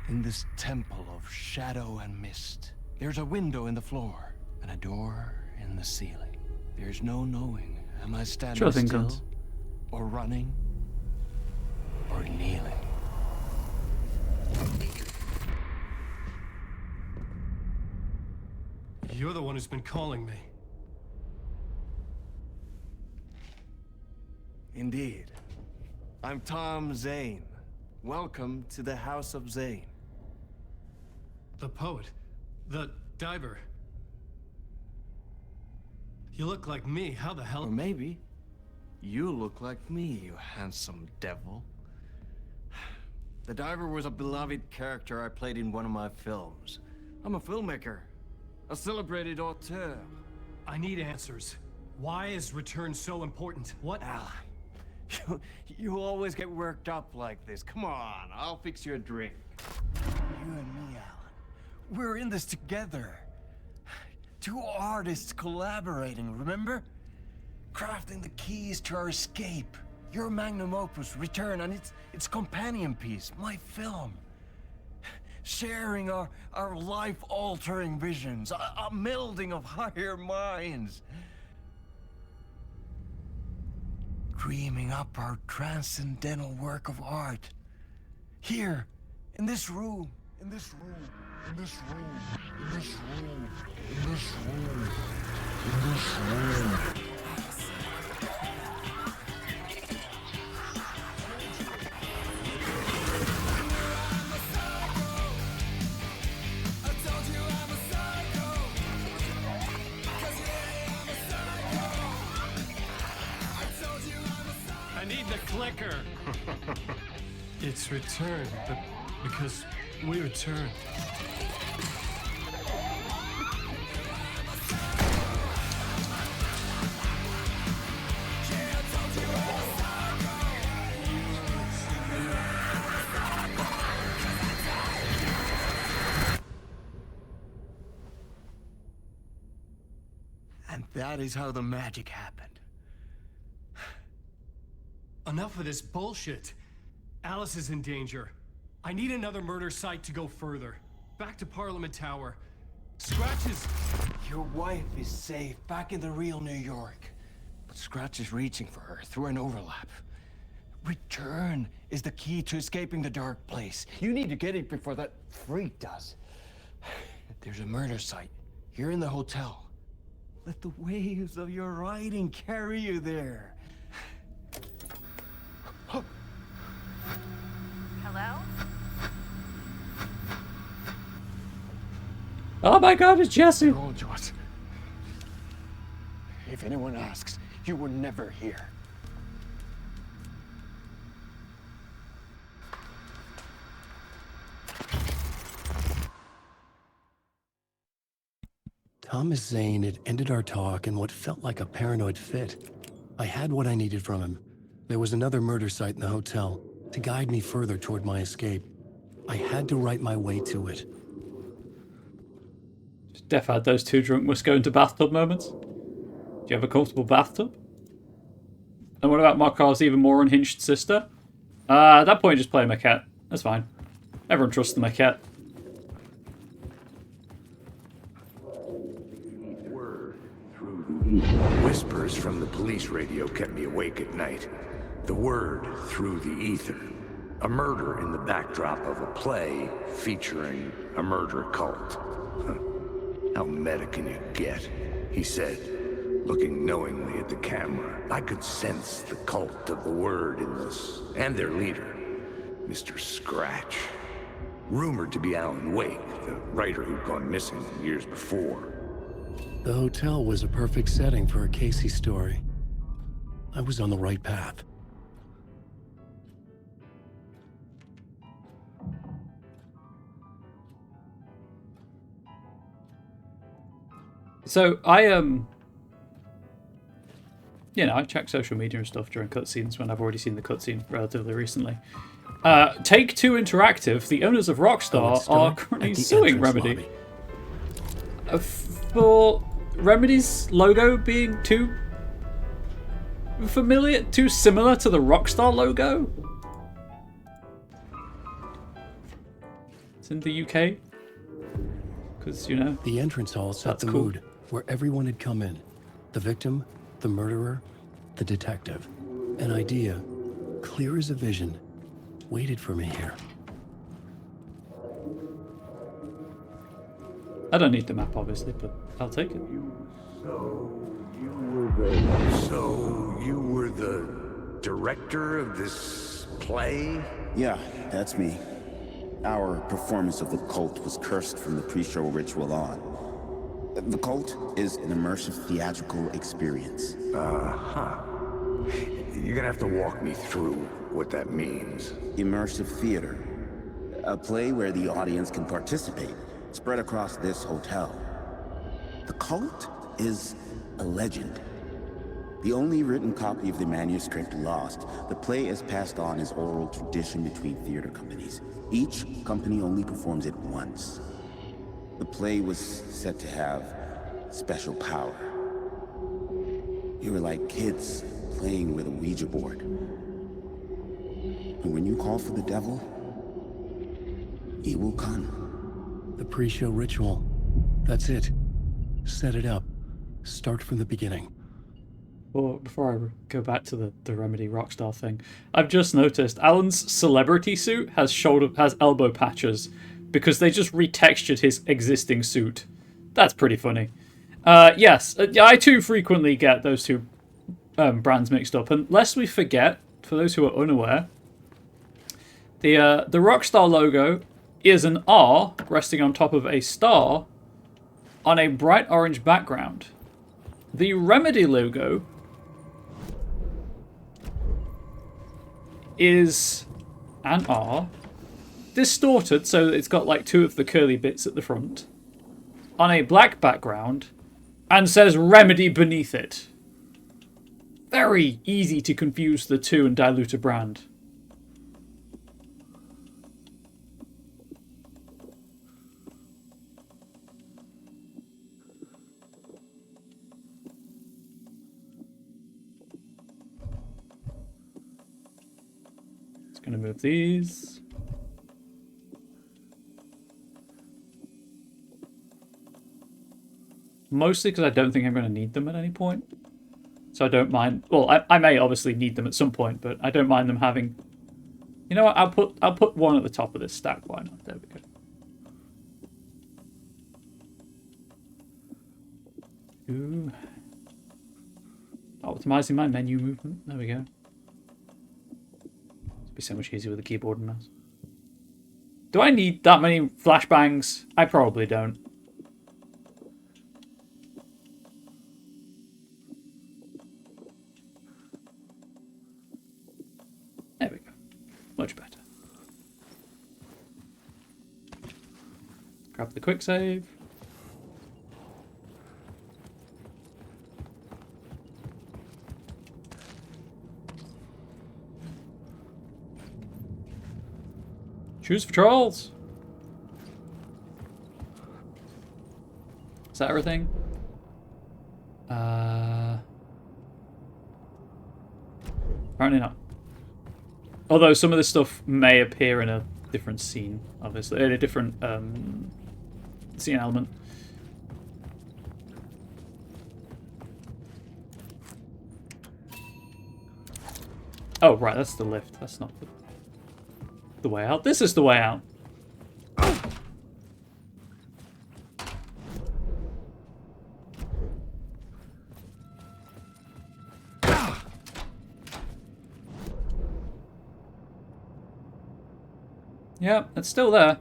In this temple of shadow and mist, there's a window in the floor and a door in the ceiling. There's no knowing, am I standing still, or running, or kneeling? You're the one who's been calling me. Indeed. I'm Tom Zane. Welcome to the House of Zane. The poet. The diver. You look like me. How the hell... Or maybe you look like me, you handsome devil. The diver was a beloved character I played in one of my films. I'm a filmmaker. A celebrated auteur. I need answers. Why is Return so important? What? Alan, you always get worked up like this. Come on, I'll fix you a drink. You and me, Alan. We're in this together. 2 artists collaborating, remember? Crafting the keys to our escape. Your magnum opus, Return, and its companion piece, my film. Sharing our life-altering visions, a melding of higher minds. Dreaming up our transcendental work of art. Here, in this room, In this room. In this room. In this room. In this room. In this room. I need the clicker. It's returned, but because we returned. And that is how the magic happened. Enough of this bullshit. Alice is in danger. I need another murder site to go further. Back to Parliament Tower. Scratch is... Your wife is safe back in the real New York. But Scratch is reaching for her through an overlap. Return is the key to escaping the dark place. You need to get it before that freak does. There's a murder site here in the hotel. Let the waves of your writing carry you there. Hello? Oh my god, it's Jesse! I told you what. If anyone asks, you were never here. Thomas Zane had ended our talk in what felt like a paranoid fit. I had what I needed from him. There was another murder site in the hotel to guide me further toward my escape. I had to write my way to it. Def had those two drunk must go into bathtub moments. Do you have a comfortable bathtub? And what about Makar's even more unhinged sister? At that point, just play Maquette. That's fine. Everyone trusts the Maquette. Whispers from the police radio kept me awake at night. The word through the ether. A murder in the backdrop of a play featuring a murder cult. How meta can you get? He said, looking knowingly at the camera. I could sense the cult of the word in this, and their leader, Mr. Scratch. Rumored to be Alan Wake, the writer who'd gone missing years before. The hotel was a perfect setting for a Casey story. I was on the right path. So I I check social media and stuff during cutscenes when I've already seen the cutscene relatively recently. Take-Two Interactive, the owners of Rockstar, are currently suing Remedy for Remedy's logo being too familiar, too similar to the Rockstar logo. It's in the UK, because the entrance hall set the cool. mood, where everyone had come in. The victim, the murderer, the detective. An idea, clear as a vision, waited for me here. I don't need the map, obviously, but I'll take it. So you were the director of this play? Yeah, that's me. Our performance of the cult was cursed from the pre-show ritual on. The cult is an immersive theatrical experience. You're gonna have to walk me through what that means. Immersive theater. A play where the audience can participate, spread across this hotel. The cult is a legend. The only written copy of the manuscript lost, the play is passed on as oral tradition between theater companies. Each company only performs it once. The play was said to have special power. You were like kids playing with a Ouija board. And when you call for the devil, he will come. The pre-show ritual. That's it. Set it up. Start from the beginning. Well, before I go back to the Remedy Rockstar thing, I've just noticed Alan's celebrity suit has elbow patches because they just retextured his existing suit. That's pretty funny. Yes, I too frequently get those two brands mixed up. And lest we forget, for those who are unaware, the Rockstar logo is an R resting on top of a star on a bright orange background. The Remedy logo is an R, distorted so that it's got like two of the curly bits at the front, on a black background, and says Remedy beneath it. Very easy to confuse the two and dilute a brand. Just gonna move these. Mostly because I don't think I'm going to need them at any point. So I don't mind... Well, I may obviously need them at some point, but I don't mind them having... You know what? I'll put one at the top of this stack. Why not? There we go. Ooh. Optimizing my menu movement. There we go. It'd be so much easier with the keyboard and mouse. Do I need that many flashbangs? I probably don't. There we go. Much better. Grab the quick save. Choose for trolls. Is that everything? Apparently not. Although some of this stuff may appear in a different scene, obviously, in a different scene element. Oh, right, that's the lift. That's not the way out. This is the way out. Yeah, it's still there.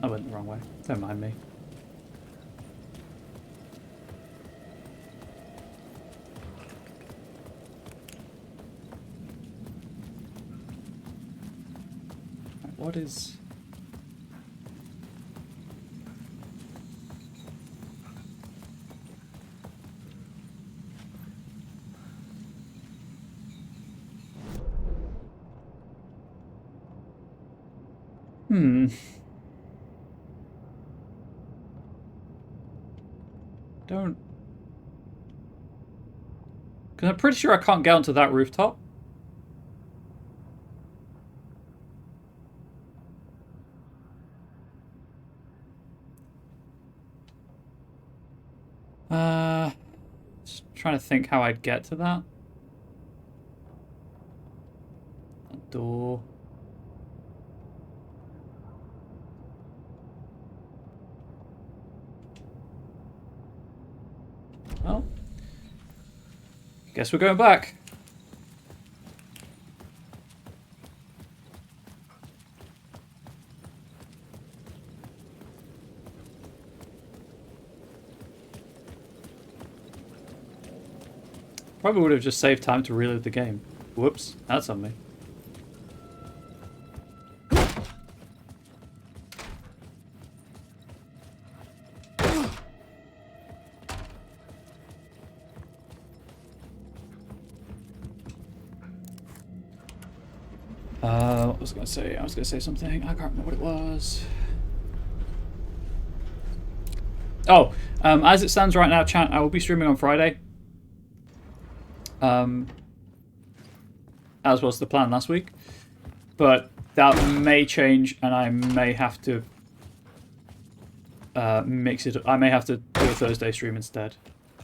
I went the wrong way. Don't mind me. Right, what is... Don't... Because I'm pretty sure I can't get onto that rooftop. Just trying to think how I'd get to that. That door... Well, guess we're going back. Probably would have just saved time to reload the game. Whoops, that's on me. What was I going to say? I was going to say something. I can't remember what it was. Oh, as it stands right now, chat, I will be streaming on Friday. As was the plan last week. But that may change and I may have to mix it. I may have to do a a Thursday stream instead.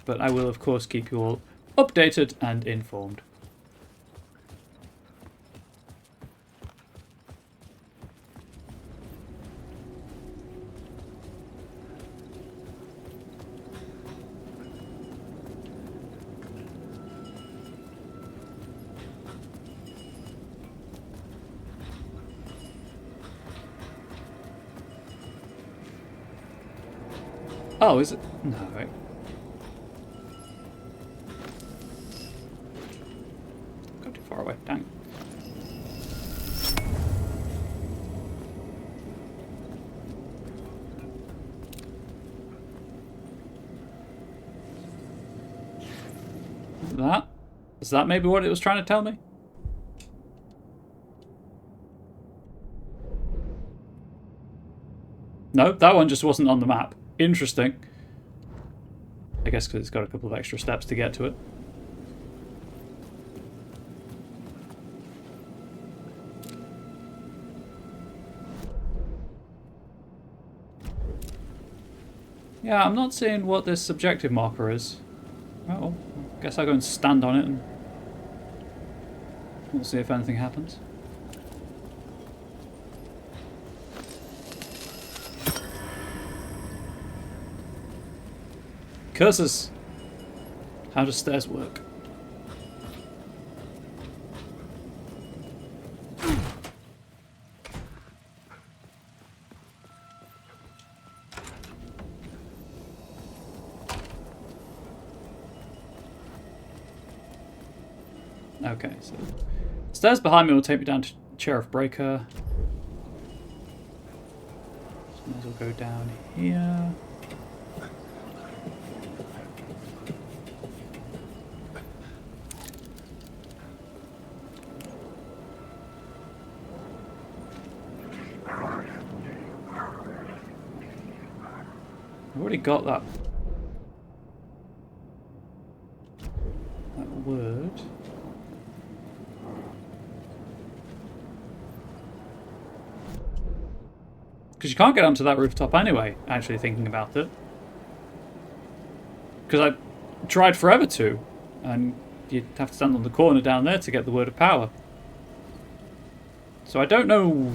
But I will, of course, keep you all updated and informed. Oh, is it? No, right. Go too far away. Dang. That? Is that maybe what it was trying to tell me? No, that one just wasn't on the map. Interesting. I guess because it's got a couple of extra steps to get to it. Yeah, I'm not seeing what this subjective marker is. Oh, I guess I'll go and stand on it and we'll see if anything happens. Curses! How does stairs work? Okay, so stairs behind me will take me down to Sheriff Breaker. So might as well go down here. I've already got that word. Because you can't get onto that rooftop anyway, actually thinking about it. Because I tried forever to, and you'd have to stand on the corner down there to get the word of power. So I don't know.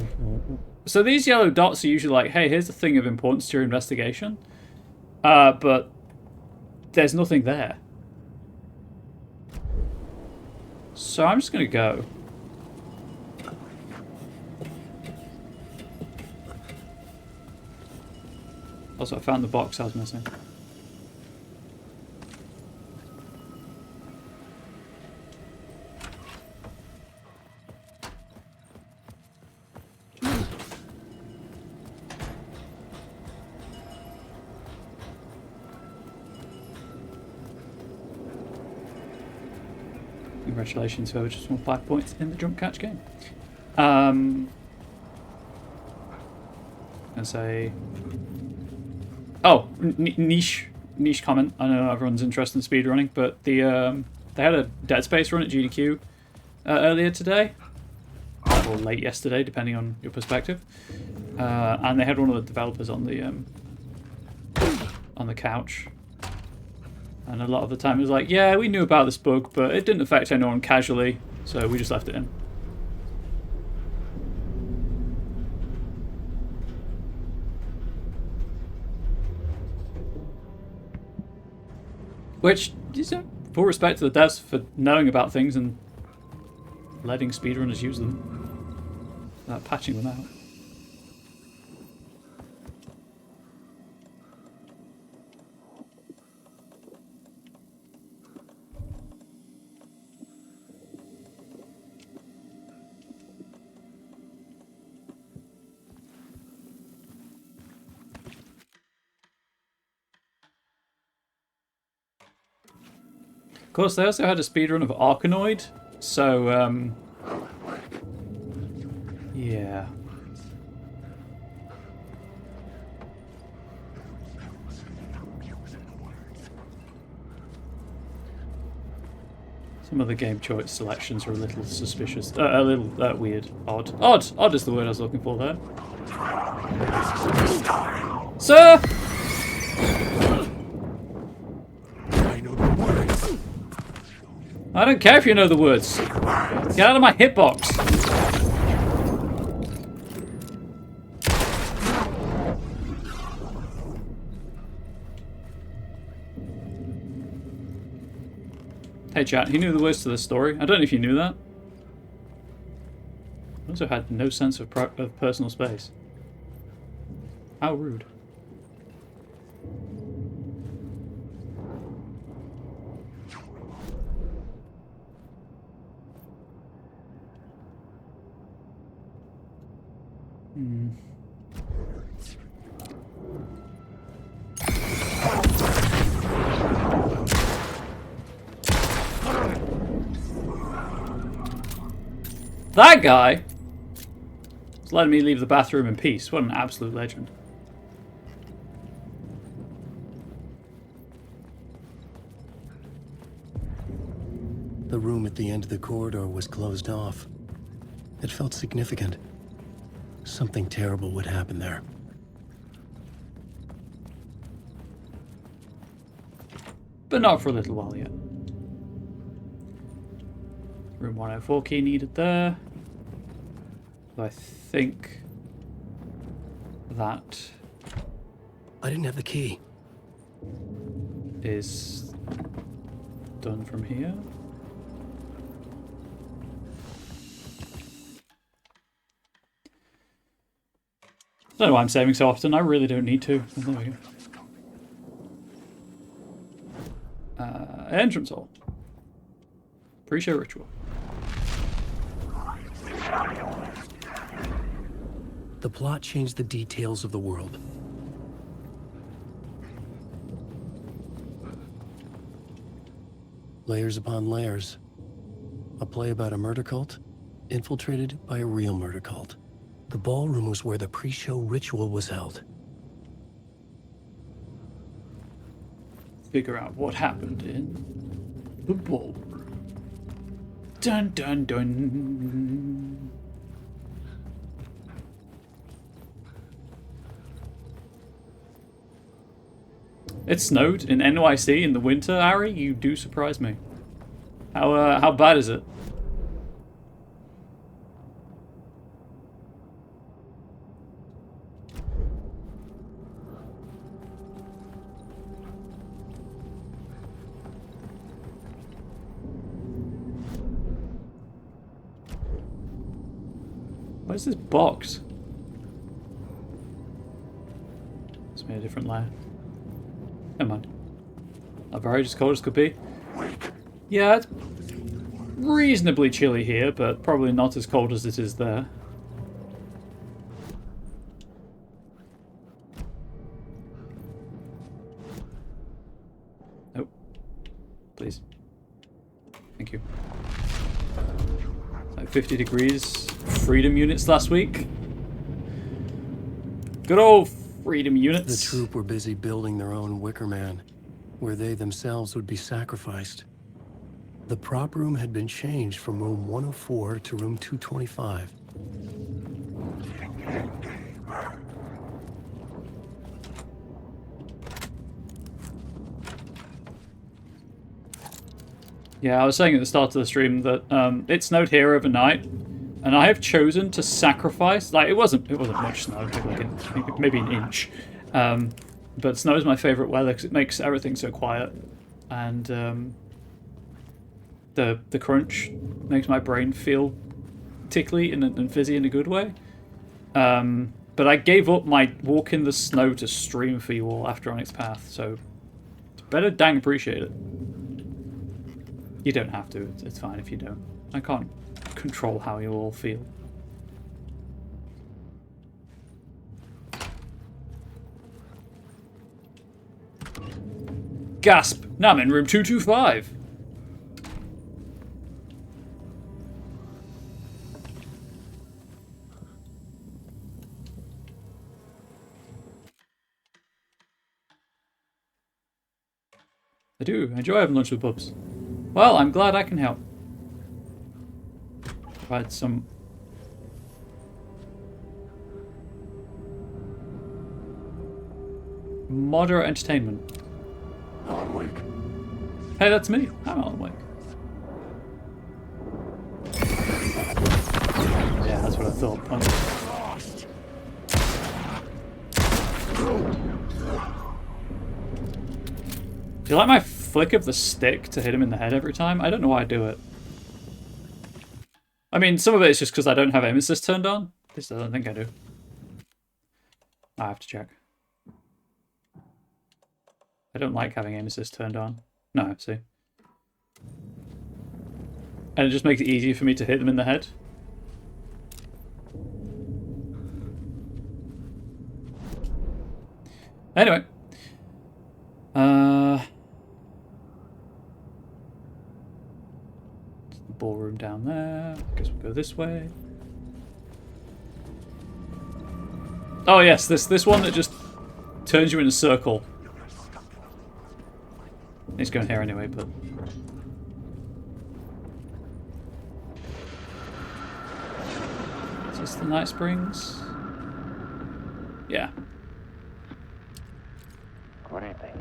So these yellow dots are usually like, hey, here's a thing of importance to your investigation. But there's nothing there. So I'm just going to go. Also, I found the box I was missing. Congratulations, whoever just won 5 points in the jump catch game. And say, oh, niche comment. I know everyone's interested in speedrunning, but the they had a Dead Space run at GDQ earlier today, or late yesterday, depending on your perspective. And they had one of the developers on the couch. And a lot of the time it was like, yeah, we knew about this bug, but it didn't affect anyone casually, so we just left it in. Which, full respect to the devs for knowing about things and letting speedrunners use them without patching them out. Of course, they also had a speedrun of Arkanoid, so, yeah. Some of the game choice selections are a little suspicious, a little weird, odd. Odd is the word I was looking for there. Sir! I don't care if you know the words. Get out of my hitbox. Hey chat, he knew the words to this story. I don't know if you knew that. He also had no sense of personal space. How rude. That guy was letting me leave the bathroom in peace. What an absolute legend. The room at the end of the corridor was closed off. It felt significant. Something terrible would happen there. But not for a little while yet. Room 104 key needed there. I think that I didn't have the key. Is done from here. I don't know why I'm saving so often. I really don't need to. Oh, there we go. Entrance hall. Pre-show ritual. The plot changed the details of the world. Layers upon layers. A play about a murder cult, infiltrated by a real murder cult. The ballroom was where the pre-show ritual was held. Figure out what happened in the ballroom. Dun dun dun. It snowed in NYC in the winter, Ari. You do surprise me. How bad is it? Where's this box? It's made a different layer. Never mind. Not very as cold as could be. Yeah, it's reasonably chilly here, but probably not as cold as it is there. Oh. Please. Thank you. So 50 degrees freedom units last week. Good old freedom units. The troop were busy building their own Wicker Man, where they themselves would be sacrificed. The prop room had been changed from room 104 to room 225. Yeah, I was saying at the start of the stream that it snowed here overnight, and I have chosen to sacrifice. Like it wasn't much snow, maybe an inch. But snow is my favourite weather because it makes everything so quiet, and the crunch makes my brain feel tickly and fizzy in a good way. But I gave up my walk in the snow to stream for you all after Onyx Path, so it's better dang appreciate it. You don't have to. It's fine if you don't. I can't control how you all feel. Gasp! Now I'm in room 225. I do enjoy having lunch with pups. Well, I'm glad I can help. Provide some moderate entertainment. Alan Wake. Hey, that's me. I'm Alan Wake. thought. Do you like my flick of the stick to hit him in the head every time? I don't know why I do it. I mean, some of it is just because I don't have aim assist turned on. At least I don't think I do. I have to check. I don't like having aim assist turned on. No, see. And it just makes it easier for me to hit them in the head. Anyway. Ballroom down there. I guess we'll go this way. Oh yes, this one that just turns you in a circle. He's going here anyway, but... Is this the Night Springs? Yeah. Good evening.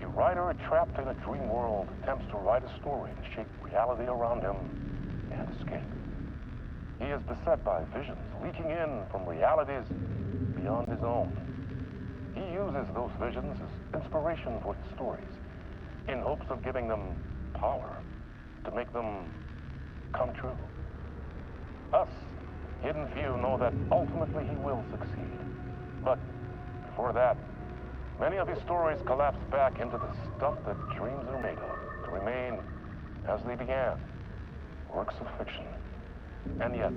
A writer trapped in a dream world attempts to write a story to shape reality around him and escape. He is beset by visions leaking in from realities beyond his own. He uses those visions as inspiration for his stories, in hopes of giving them power, to make them come true. Us, hidden few, know that ultimately he will succeed. But before that, many of his stories collapse back into the stuff that dreams are made of, to remain as they began, works of fiction. And yet,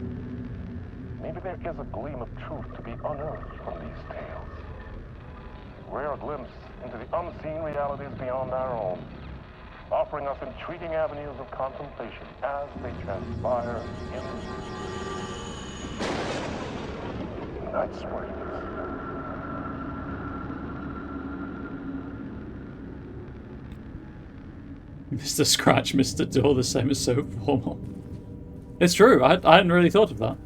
maybe there is a gleam of truth to be unearthed from these tales. A rare glimpse into the unseen realities beyond our own, offering us intriguing avenues of contemplation as they transpire in Night Springs. Mr. Scratch, Mr. Door, the same as so formal. It's true, I hadn't really thought of that.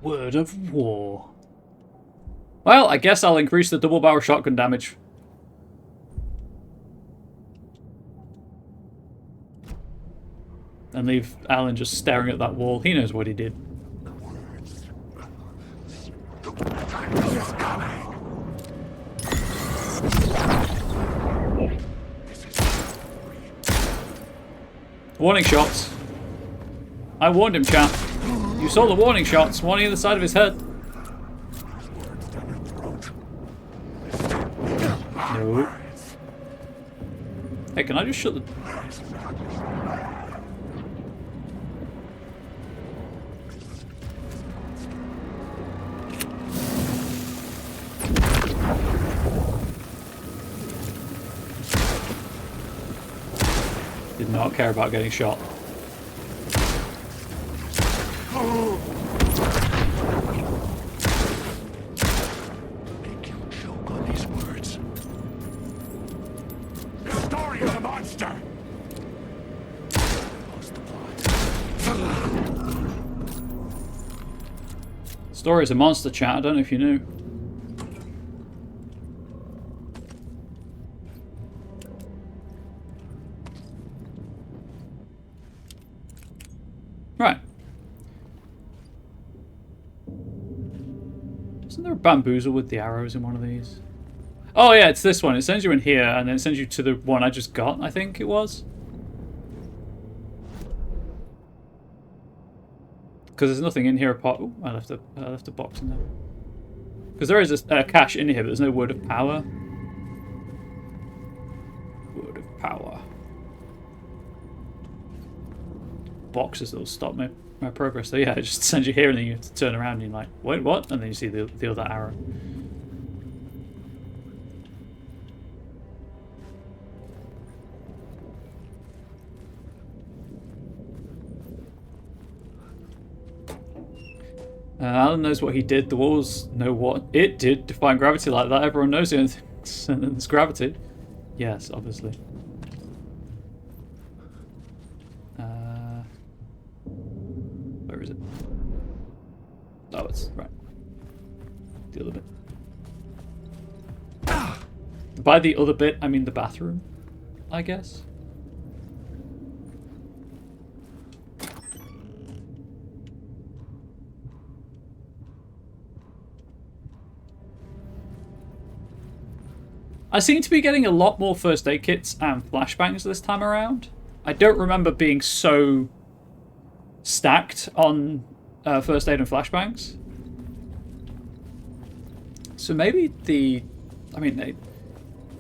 Word of war. Well, I guess I'll increase the double barrel shotgun damage. And leave Alan just staring at that wall. He knows what he did. Warning shots. I warned him, chap. You saw the warning shots, one either side of his head. No. Hey, can I just shut the... Did not care about getting shot. Make you choke on these words. The story of the monster. Lost the plot. Story's a monster, chat. I don't know if you knew. Right. Isn't there a bamboozle with the arrows in one of these? Oh yeah, it's this one. It sends you in here and then it sends you to the one I just got, I think it was. Because there's nothing in here apart... Ooh, I left a box in there. Because there is a cache in here, but there's no word of power. Word of power. Boxes that'll stop my progress. So yeah, it just sends you here and then you have to turn around and you're like, wait, what? And then you see the other arrow. Alan knows what he did. The walls know what it did. Defying gravity like that. Everyone knows the only thing. There's gravity. Yes, obviously. it's right. The other bit. By the other bit, I mean the bathroom, I guess. I seem to be getting a lot more first aid kits and flashbangs this time around. I don't remember being so stacked on first aid and flashbangs. So maybe the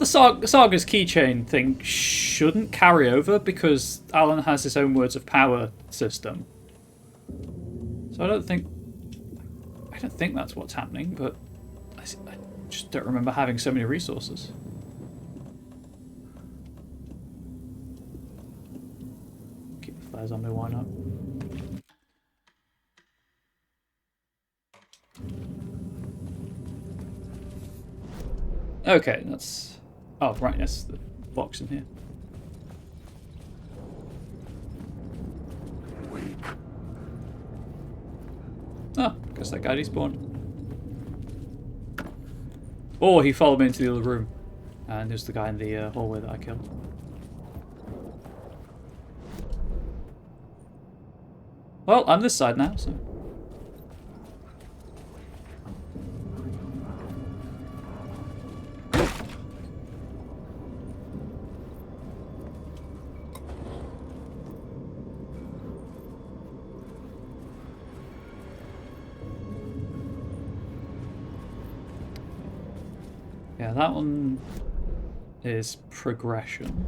Saga's keychain thing shouldn't carry over because Alan has his own words of power system. So I don't think that's what's happening, but I just don't remember having so many resources. Keep the flares on me, why not? Okay, that's... Oh, right, yes, the box in here. Oh, guess that guy despawned. Or he followed me into the other room. And there's the guy in the hallway that I killed. Well, I'm this side now, so... Yeah, that one is progression.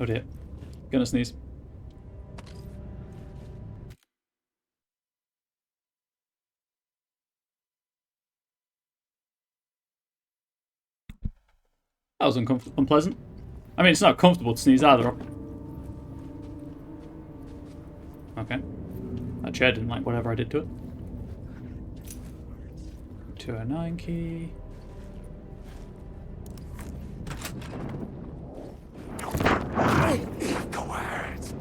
Oh dear. Gonna sneeze. That was unpleasant. I mean, it's not comfortable to sneeze either. Okay. That chair didn't like whatever I did to it. 209 key. Eat the words.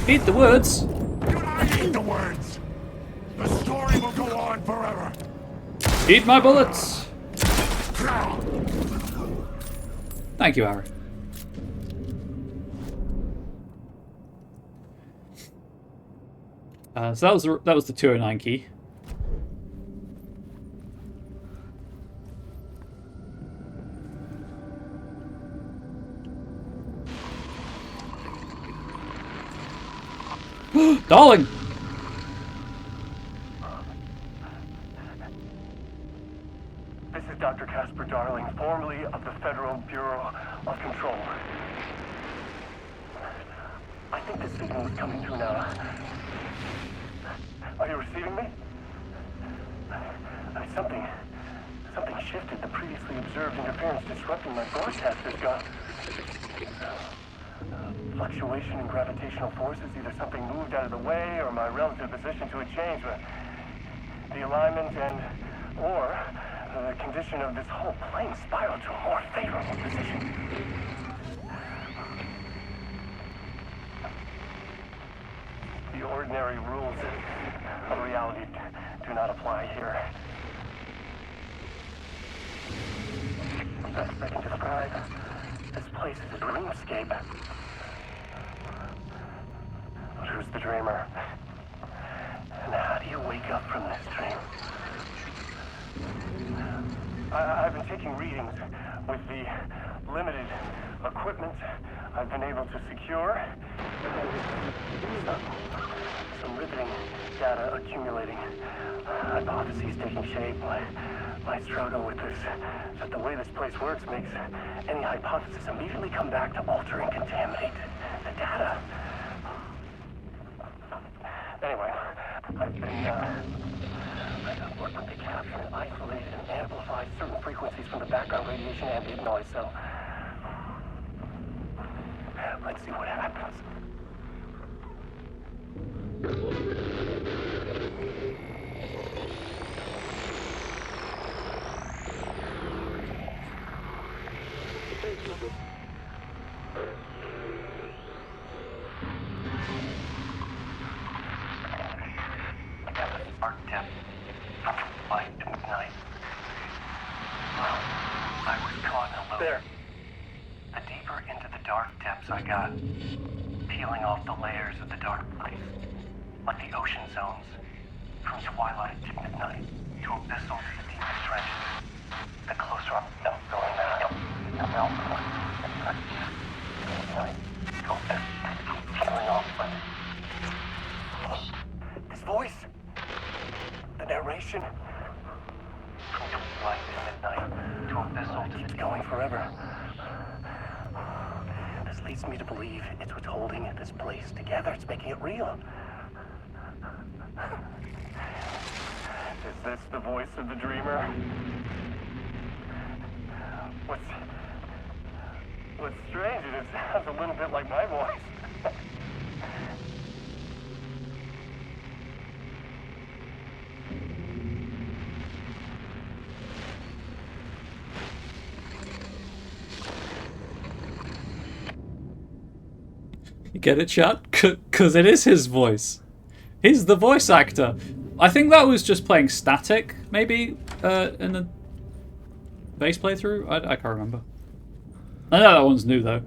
Eat the words? Do not eat the words. The story will go on forever. Eat my bullets. Thank you, Harry. So that was the 209 key. Darling! This is Dr. Casper Darling, formerly of the Federal Bureau of Control. I think the signal is coming through now. Are you receiving me? Something shifted. The previously observed interference disrupting my broadcast has gone. Fluctuation in gravitational forces. Either something moved out of the way or my relative position to it changed. But the alignment or the condition of this whole plane spiraled to a more favorable position. The ordinary rules of reality do not apply here. Best I can describe this place as a dreamscape. But who's the dreamer? And how do you wake up from this dream? I've been taking readings with the limited equipment I've been able to secure. Some riveting data accumulating. Hypotheses taking shape. My struggle with this, that the way this place works makes any hypothesis immediately come back to alter and contaminate the data. Anyway, I've worked with the capture and isolated and amplified certain frequencies from the background radiation ambient noise, so Let's see what happens. Dark depth. Light to midnight. I was caught in a loop. There. The deeper into the dark depths I got, peeling off the layers of the dark place, like the ocean zones, from twilight to midnight, to abyssal to the deepest trenches. The closer I'm going peeling off, but this voice, the narration, from twilight to midnight, to abyssal to keeps going forever. This leads me to believe it's what's holding this place together. It's making it real. Is this the voice of the dreamer? What's strange is it sounds a little bit like my voice. You get it, chat? Because it is his voice. He's the voice actor. I think that was just playing static, maybe, in the base playthrough? I can't remember. I know that one's new, though.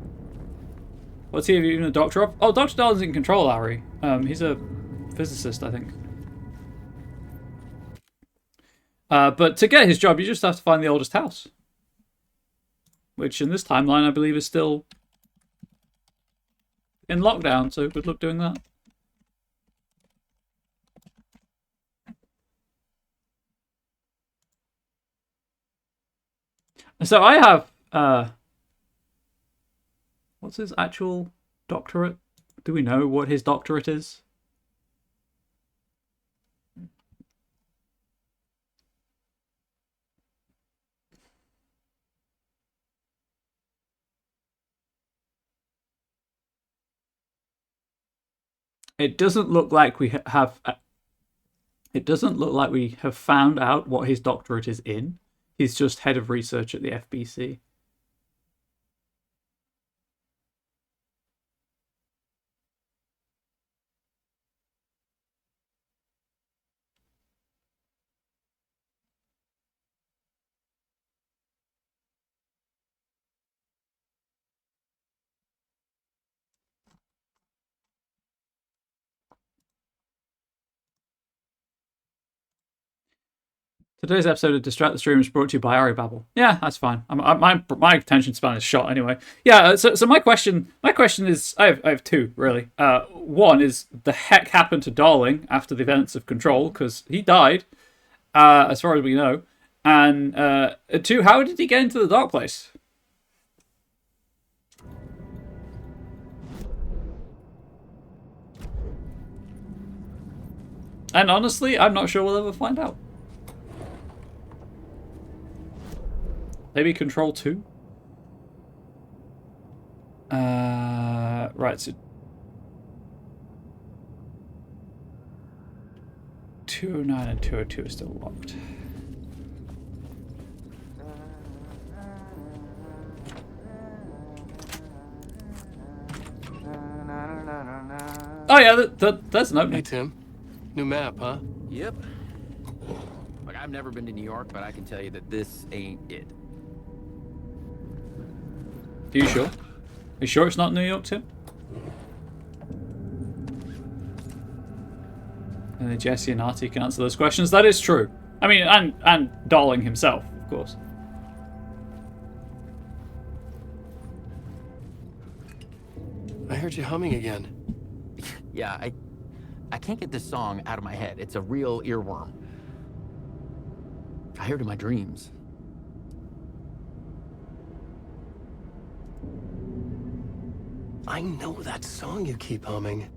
What's he even a doctor of? Oh, Dr. Darling's in control, Harry. He's a physicist, I think. But to get his job, you just have to find the oldest house. Which, in this timeline, I believe is still in lockdown, so good luck doing that. So I have, what's his actual doctorate? Do we know what his doctorate is? It doesn't look like we have. It doesn't look like we have found out what his doctorate is in. He's just head of research at the FBC. Today's episode of Distract the Stream is brought to you by Aribabble. Yeah, that's fine. My attention span is shot anyway. Yeah. So my question is, I have two really. One is, the heck happened to Darling after the events of Control, because he died, as far as we know. And two, how did he get into the dark place? And honestly, I'm not sure we'll ever find out. Maybe Control 2? Right, so 209 and 202 are still locked. Oh yeah, that's an opening. Hey Tim, new map, huh? Yep. Like, I've never been to New York, but I can tell you that this ain't it. Are you sure? Are you sure it's not New York, Tim? And then Jesse and Artie can answer those questions. That is true. I mean, and Darling himself, of course. I heard you humming again. Yeah, I can't get this song out of my head. It's a real earworm. I heard it in my dreams. I know that song you keep humming.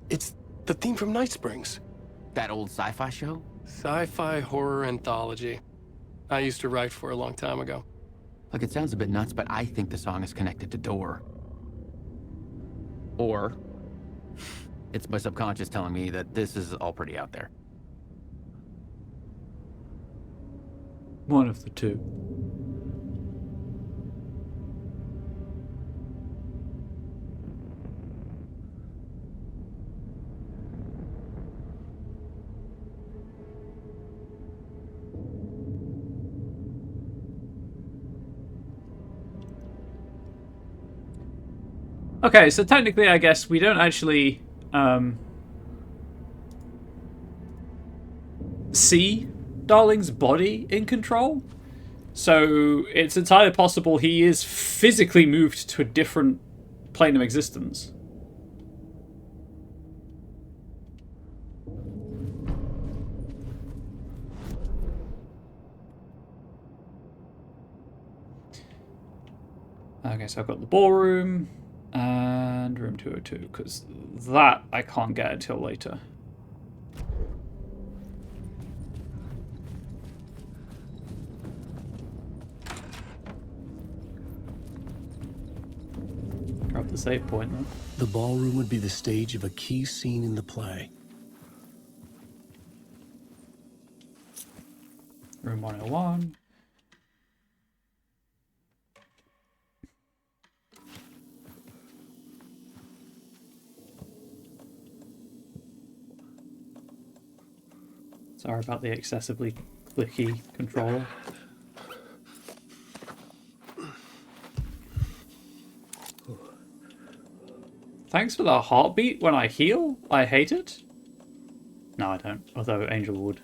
It's the theme from Night Springs. That old sci-fi show? Sci-fi horror anthology. I used to write for a long time ago. Look, it sounds a bit nuts, but I think the song is connected to Door. Or it's my subconscious telling me that this is all pretty out there. One of the two. Okay, so technically, I guess we don't actually see Darling's body in Control. So it's entirely possible he is physically moved to a different plane of existence. Okay, so I've got the ballroom and room 202, because that I can't get until later. Grab the save point then. The ballroom would be the stage of a key scene in the play. Room 101. Sorry about the excessively clicky controller. Thanks for the heartbeat when I heal? I hate it? No, I don't. Although Angel would.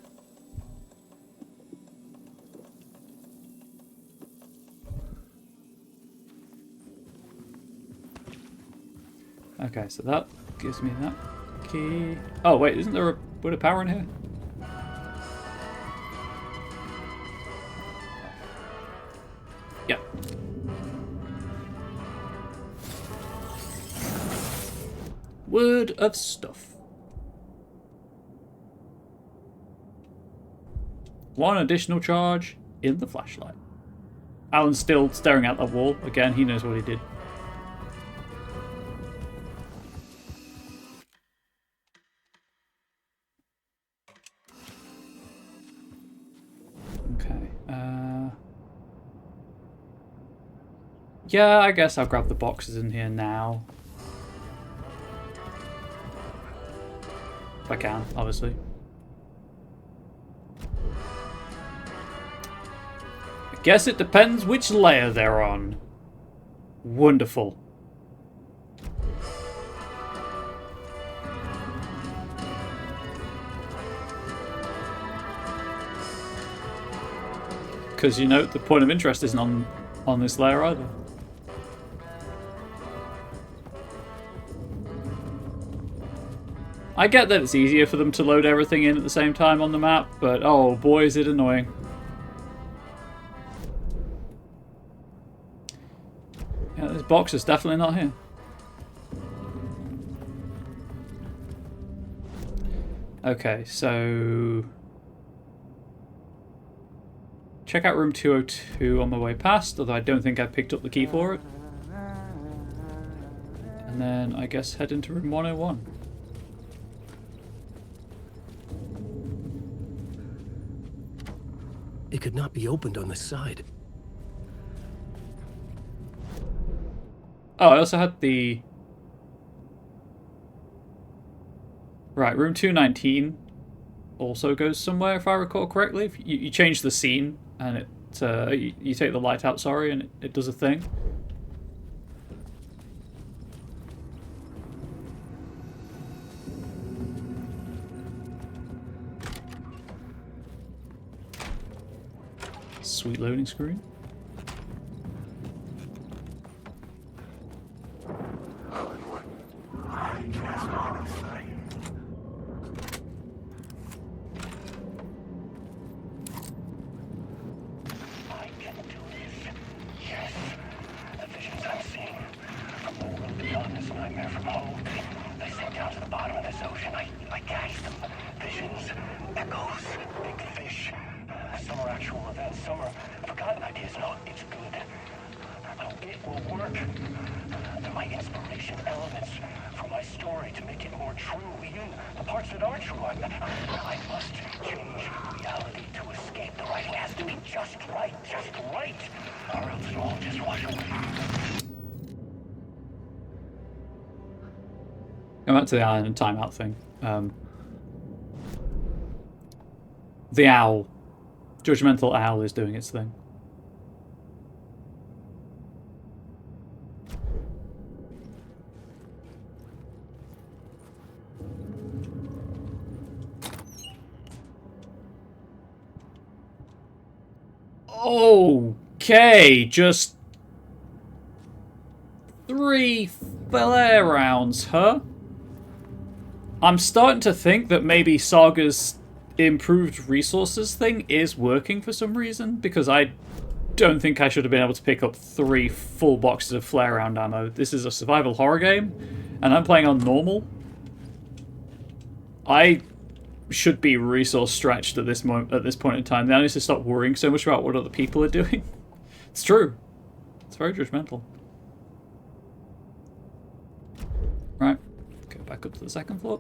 Okay, so that gives me that key. Oh, wait, isn't there a bit of power in here? Yep. Word of stuff. One additional charge in the flashlight. Alan's still staring at that wall. Again, he knows what he did. Okay. Yeah, I guess I'll grab the boxes in here now. If I can, obviously. I guess it depends which layer they're on. Wonderful. Because, you know, the point of interest isn't on this layer either. I get that it's easier for them to load everything in at the same time on the map, but oh boy is it annoying. Yeah, this box is definitely not here. Okay, so... check out room 202 on my way past, although I don't think I picked up the key for it. And then I guess head into room 101. It could not be opened on this side. Oh, I also had the... right, room 219 also goes somewhere, if I recall correctly. If you change the scene, and it you take the light out, sorry, and it does a thing. Sweet loading screen. it will work. There my inspiration elements for my story to make it more true, even the parts that are true. I must change reality to escape. The writing has to be just right, or else it'll all just wash away. Go back to the owl and timeout thing. The owl, judgmental owl, is doing its thing. Okay, just 3 flare rounds, huh? I'm starting to think that maybe Saga's improved resources thing is working for some reason, because I don't think I should have been able to pick up 3 full boxes of flare round ammo. This is a survival horror game, and I'm playing on normal. I should be resource stretched at this point in time. Now I need to stop worrying so much about what other people are doing. It's true. It's very judgmental. Right, go back up to the second floor.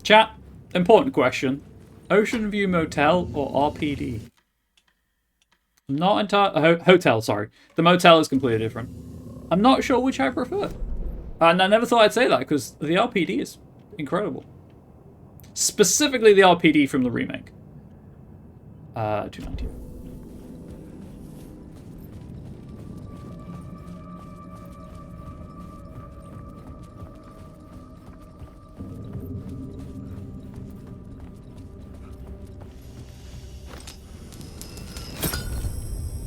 Chat, important question. Ocean View Motel or RPD? Not entirely... hotel, sorry. The motel is completely different. I'm not sure which I prefer. And I never thought I'd say that, because the RPD is incredible. Specifically the RPD from the remake. 219.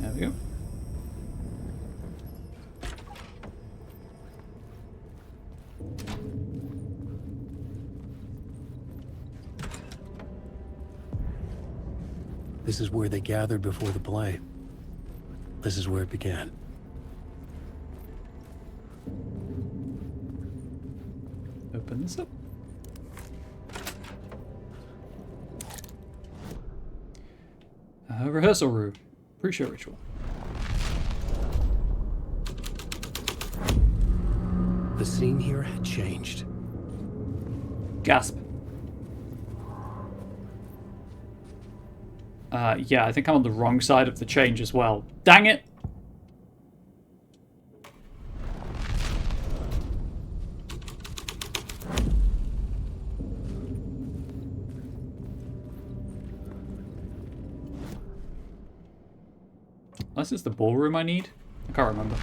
There we go. This is where they gathered before the play. This is where it began. Open this up. Rehearsal room. Pre-show ritual. The scene here had changed. Gasp. Yeah, I think I'm on the wrong side of the change as well. Dang it! Unless it's the ballroom I need? I can't remember.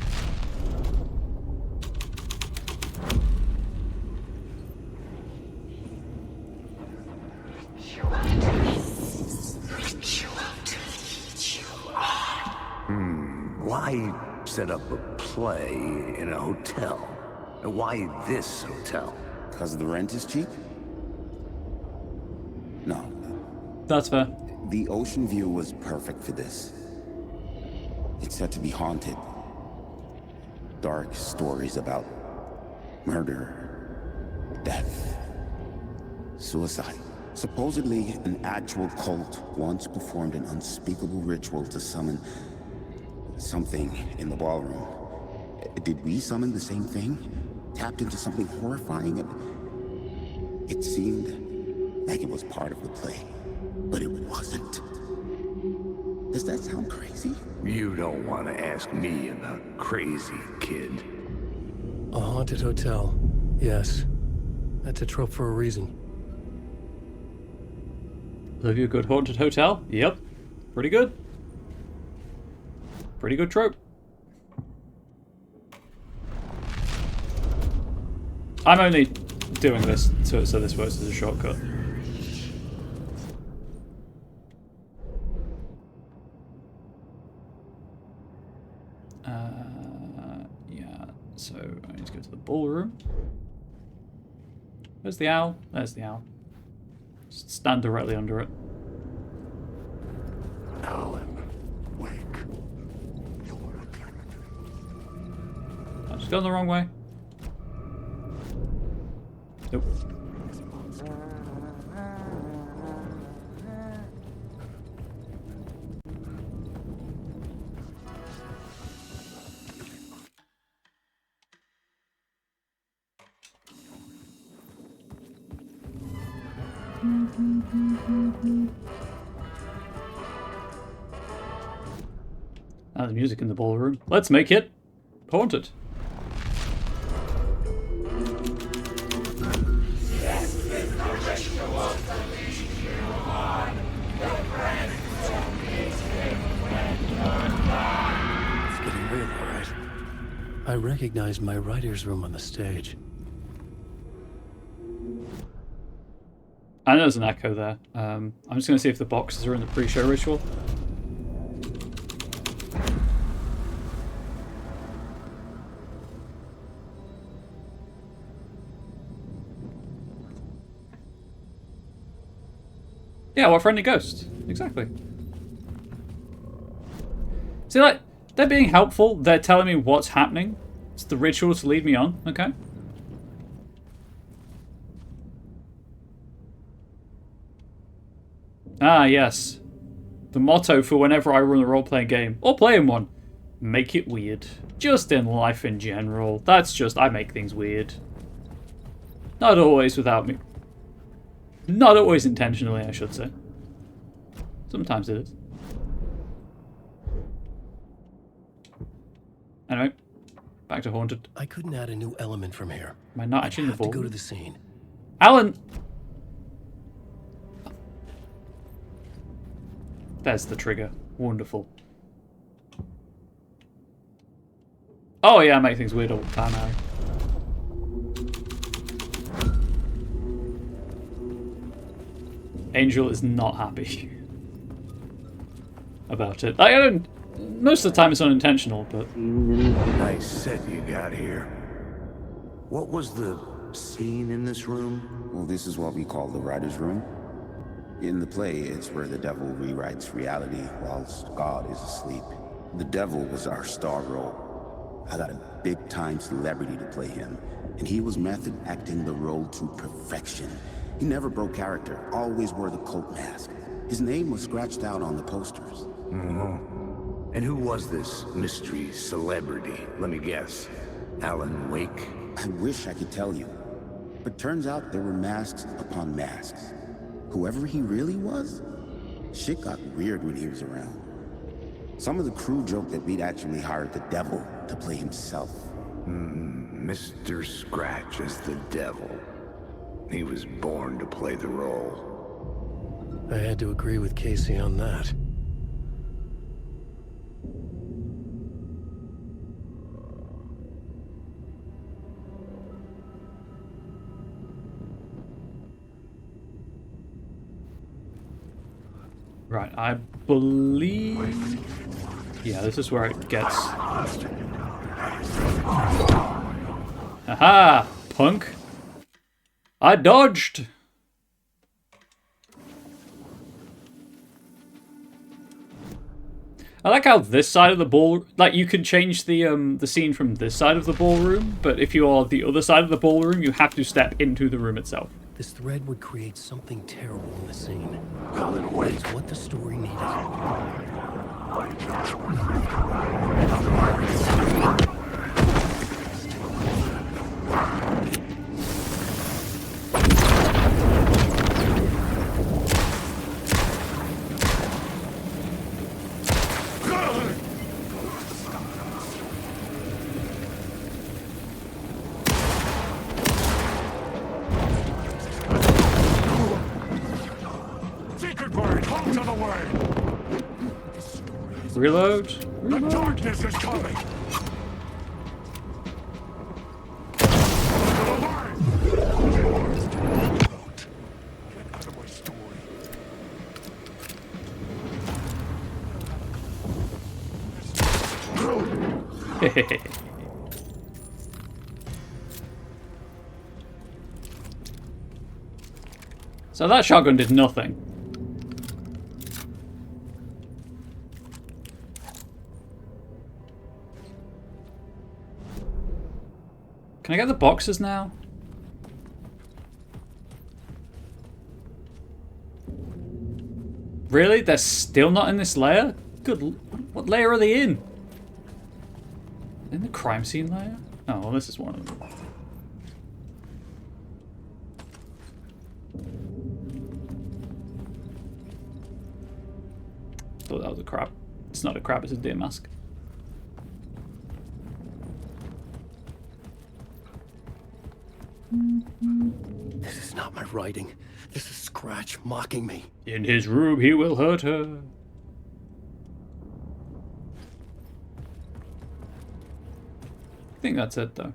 Why set up a play in a hotel? Why this hotel? Because the rent is cheap? No. That's fair. The ocean view was perfect for this. It's said to be haunted. Dark stories about murder, death, suicide. Supposedly, an actual cult once performed an unspeakable ritual to summon something in the ballroom. Did we summon the same thing? Tapped into something horrifying? It seemed like it was part of the play, but it wasn't. Does that sound crazy? You don't want to ask me about crazy, kid. A haunted hotel. Yes. That's a trope for a reason. Love you a good haunted hotel? Yep. Pretty good. Pretty good trope. I'm only doing this so this works as a shortcut. Yeah, so I need to go to the ballroom. Where's the owl? There's the owl. Just stand directly under it. Alan, wake. I just gone the wrong way. Nope. Ah, the music in the ballroom. Let's make it haunted. It's getting real, all right. I recognize my writer's room on the stage. I know there's an echo there. I'm just going to see if the boxes are in the pre-show ritual. Yeah, what friendly ghost? Exactly. See, like, they're being helpful. They're telling me what's happening. It's the ritual to lead me on, okay? Ah, yes. The motto for whenever I run a role-playing game, or playing one, make it weird. Just in life in general. That's just, I make things weird. Not always without me. Not always intentionally, I should say. Sometimes it is. Anyway, back to Haunted. I couldn't add a new element from here. Am I not actually in the have to vault? go to the scene. Alan! There's the trigger. Wonderful. Oh yeah, I make things weird all the time, Harry. Angel is not happy about it. I don't. Most of the time it's unintentional, but. Nice set you got here. What was the scene in this room? Well, this is what we call the writer's room. In the play, it's where the devil rewrites reality whilst God is asleep. The devil was our star role. I got a big-time celebrity to play him, and he was method acting the role to perfection. He never broke character, always wore the cult mask. His name was scratched out on the posters. Mm-hmm. And who was this mystery celebrity? Let me guess. Alan Wake? I wish I could tell you, but turns out there were masks upon masks. Whoever he really was, shit got weird when he was around. Some of the crew joked that we'd actually hired the devil to play himself. Mr. Scratch as the devil. He was born to play the role. I had to agree with Casey on that. Right, I believe... Yeah, this is where it gets... Aha! Punk! I dodged! I like how this side of the ball... Like, you can change the scene from this side of the ballroom, but if you are the other side of the ballroom, you have to step into the room itself. This thread would create something terrible in the scene. It's what the story needed. Reload. The darkness is coming. So that shotgun did nothing. Can I get the boxes now? Really? They're still not in this layer? What layer are they in? In the crime scene layer? Oh, well, this is one of them. Thought that was a crab. It's not a crab, it's a deer mask. This is not my writing. This is Scratch mocking me. In his room, he will hurt her. I think that's it, though.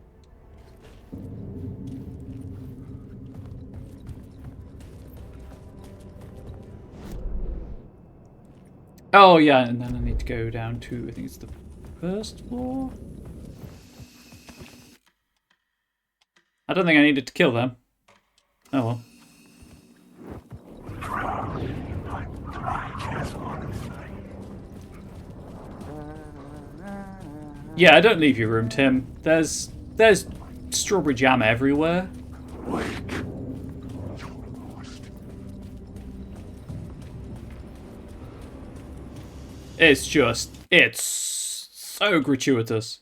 Oh, yeah, and then I need to go down to, I think it's the first floor? I don't think I needed to kill them. Oh well. Yeah, I don't leave your room, Tim. There's strawberry jam everywhere. It's so gratuitous.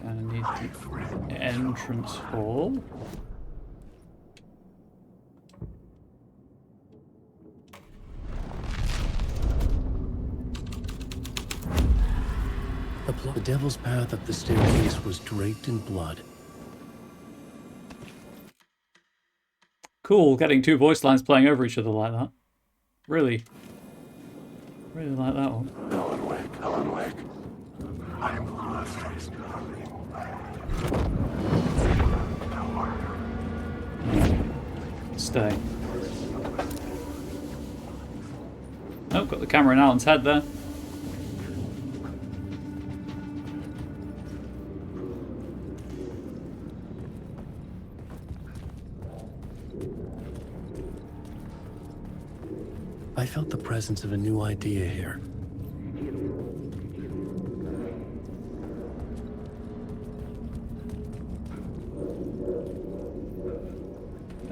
I need the entrance hall. The devil's path up the staircase was draped in blood. Cool, getting two voice lines playing over each other like that. Really like that one. Alan Wake. I am the last face. Stay. Oh, got the camera in Alan's head there. I felt the presence of a new idea here.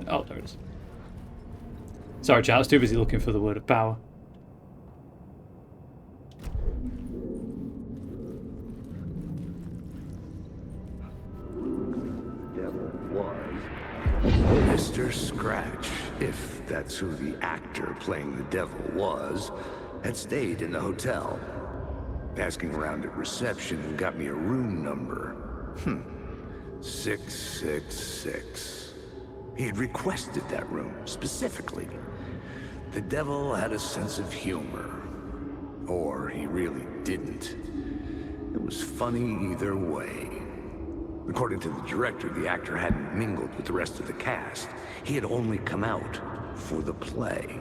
Oh, there it is. Sorry, chat, I was too busy looking for the word of power. Mr. Scratch, if that's who the actor playing the devil was, had stayed in the hotel. Asking around at reception got me a room number. 666. He had requested that room, specifically. The devil had a sense of humor. Or he really didn't. It was funny either way. According to the director, the actor hadn't mingled with the rest of the cast. He had only come out for the play,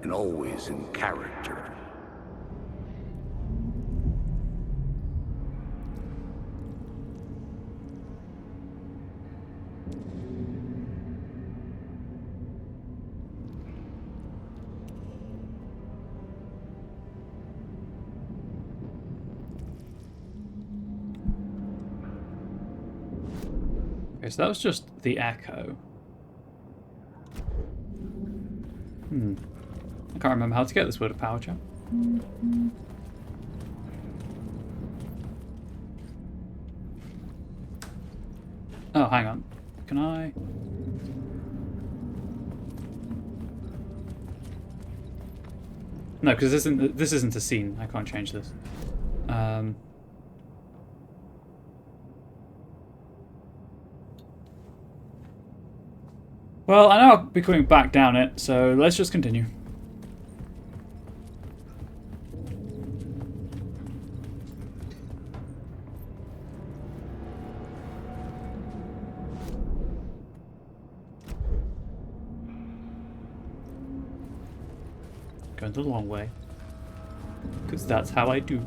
and always in character. Okay, so that was just the echo. I can't remember how to get this word of power, chat. Oh, hang on. Can I? No, because this isn't a scene. I can't change this. Well, I know I'll be coming back down it, so let's just continue. Going the long way. Because that's how I do.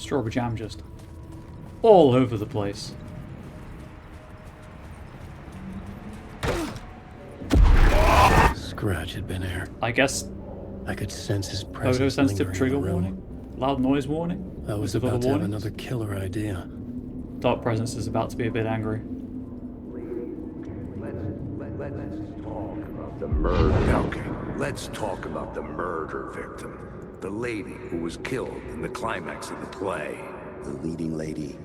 Strawberry jam just all over the place. Scratch had been there. I guess I could sense his presence. photosensitive trigger lingering in the room. warning? Loud noise warning? I was With other about to have warnings? another killer idea. Dark Presence is about to be a bit angry. Let's talk about the murder. Okay, let's talk about the murder victim. The lady who was killed in the climax of the play. The leading lady.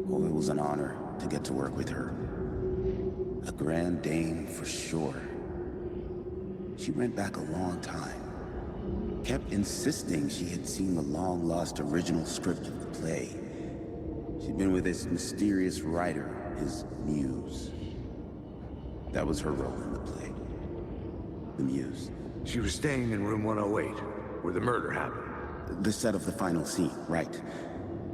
Oh, it was an honor to get to work with her. A grand dame for sure. She went back a long time. Kept insisting she had seen the long-lost original script of the play. She'd been with this mysterious writer, his muse. That was her role in the play. The muse. She was staying in room 108, where the murder happened. The set of the final scene, right.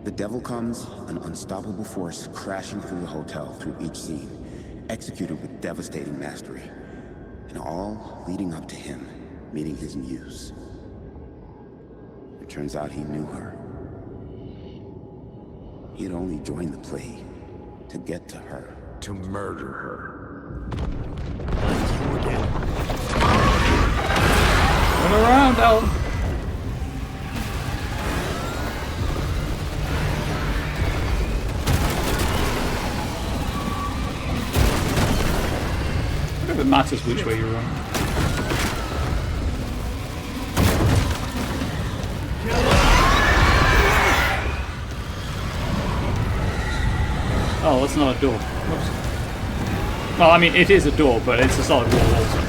The devil comes, an unstoppable force crashing through the hotel through each scene, executed with devastating mastery. And all leading up to him meeting his muse. It turns out he knew her. He had only joined the play to get to her. To murder her. Run around, Alan! I don't know if it matters which way you run. Oh, that's not a door. Whoops. Well, I mean, it is a door, but it's a solid wall also.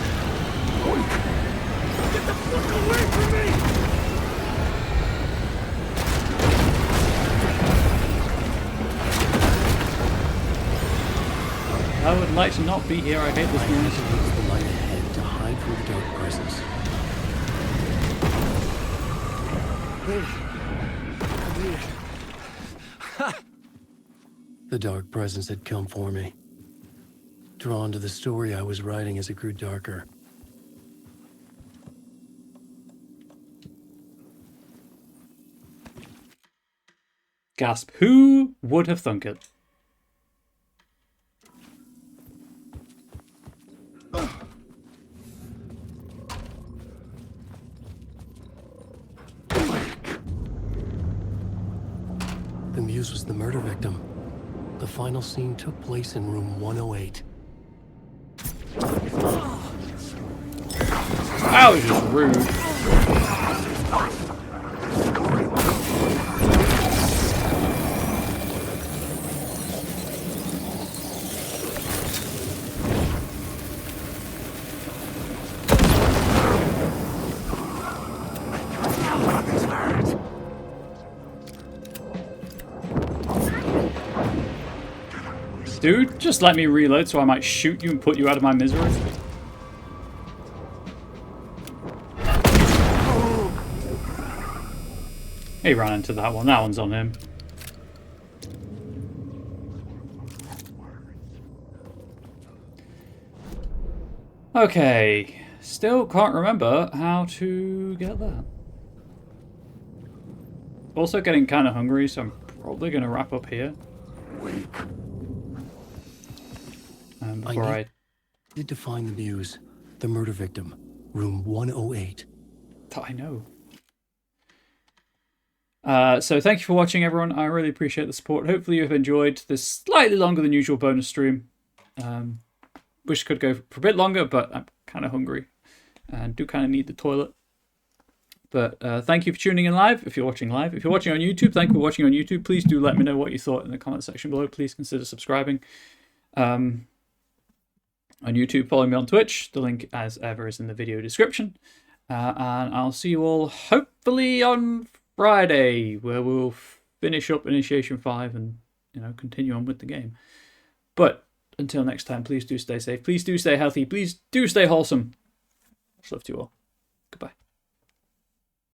Get the fuck away from me! I would like to not be here. I hate this I noise. had to use the light ahead to hide from the dark presence. The dark presence had come for me. Drawn to the story I was writing as it grew darker. Gasp. Who would have thunk it? The muse was the murder victim. The final scene took place in room 108. That was just rude. Dude, just let me reload so I might shoot you and put you out of my misery. He ran into that one. That one's on him. Okay. Still can't remember how to get that. Also getting kind of hungry, so I'm probably going to wrap up here. Before I need to find the muse, the murder victim, room 108. I know. So thank you for watching, everyone. I really appreciate the support. Hopefully you've enjoyed this slightly longer than usual bonus stream. Wish could go for a bit longer, but I'm kind of hungry and do kind of need the toilet. But thank you for tuning in live, if you're watching live. If you're watching on YouTube, thank you for watching on YouTube. Please do let me know what you thought in the comment section below. Please consider subscribing. On YouTube, follow me on Twitch. The link, as ever, is in the video description. And I'll see you all hopefully on Friday, where we'll finish up Initiation 5 and, you know, continue on with the game. But until next time, please do stay safe. Please do stay healthy. Please do stay wholesome. Much love to you all. Goodbye.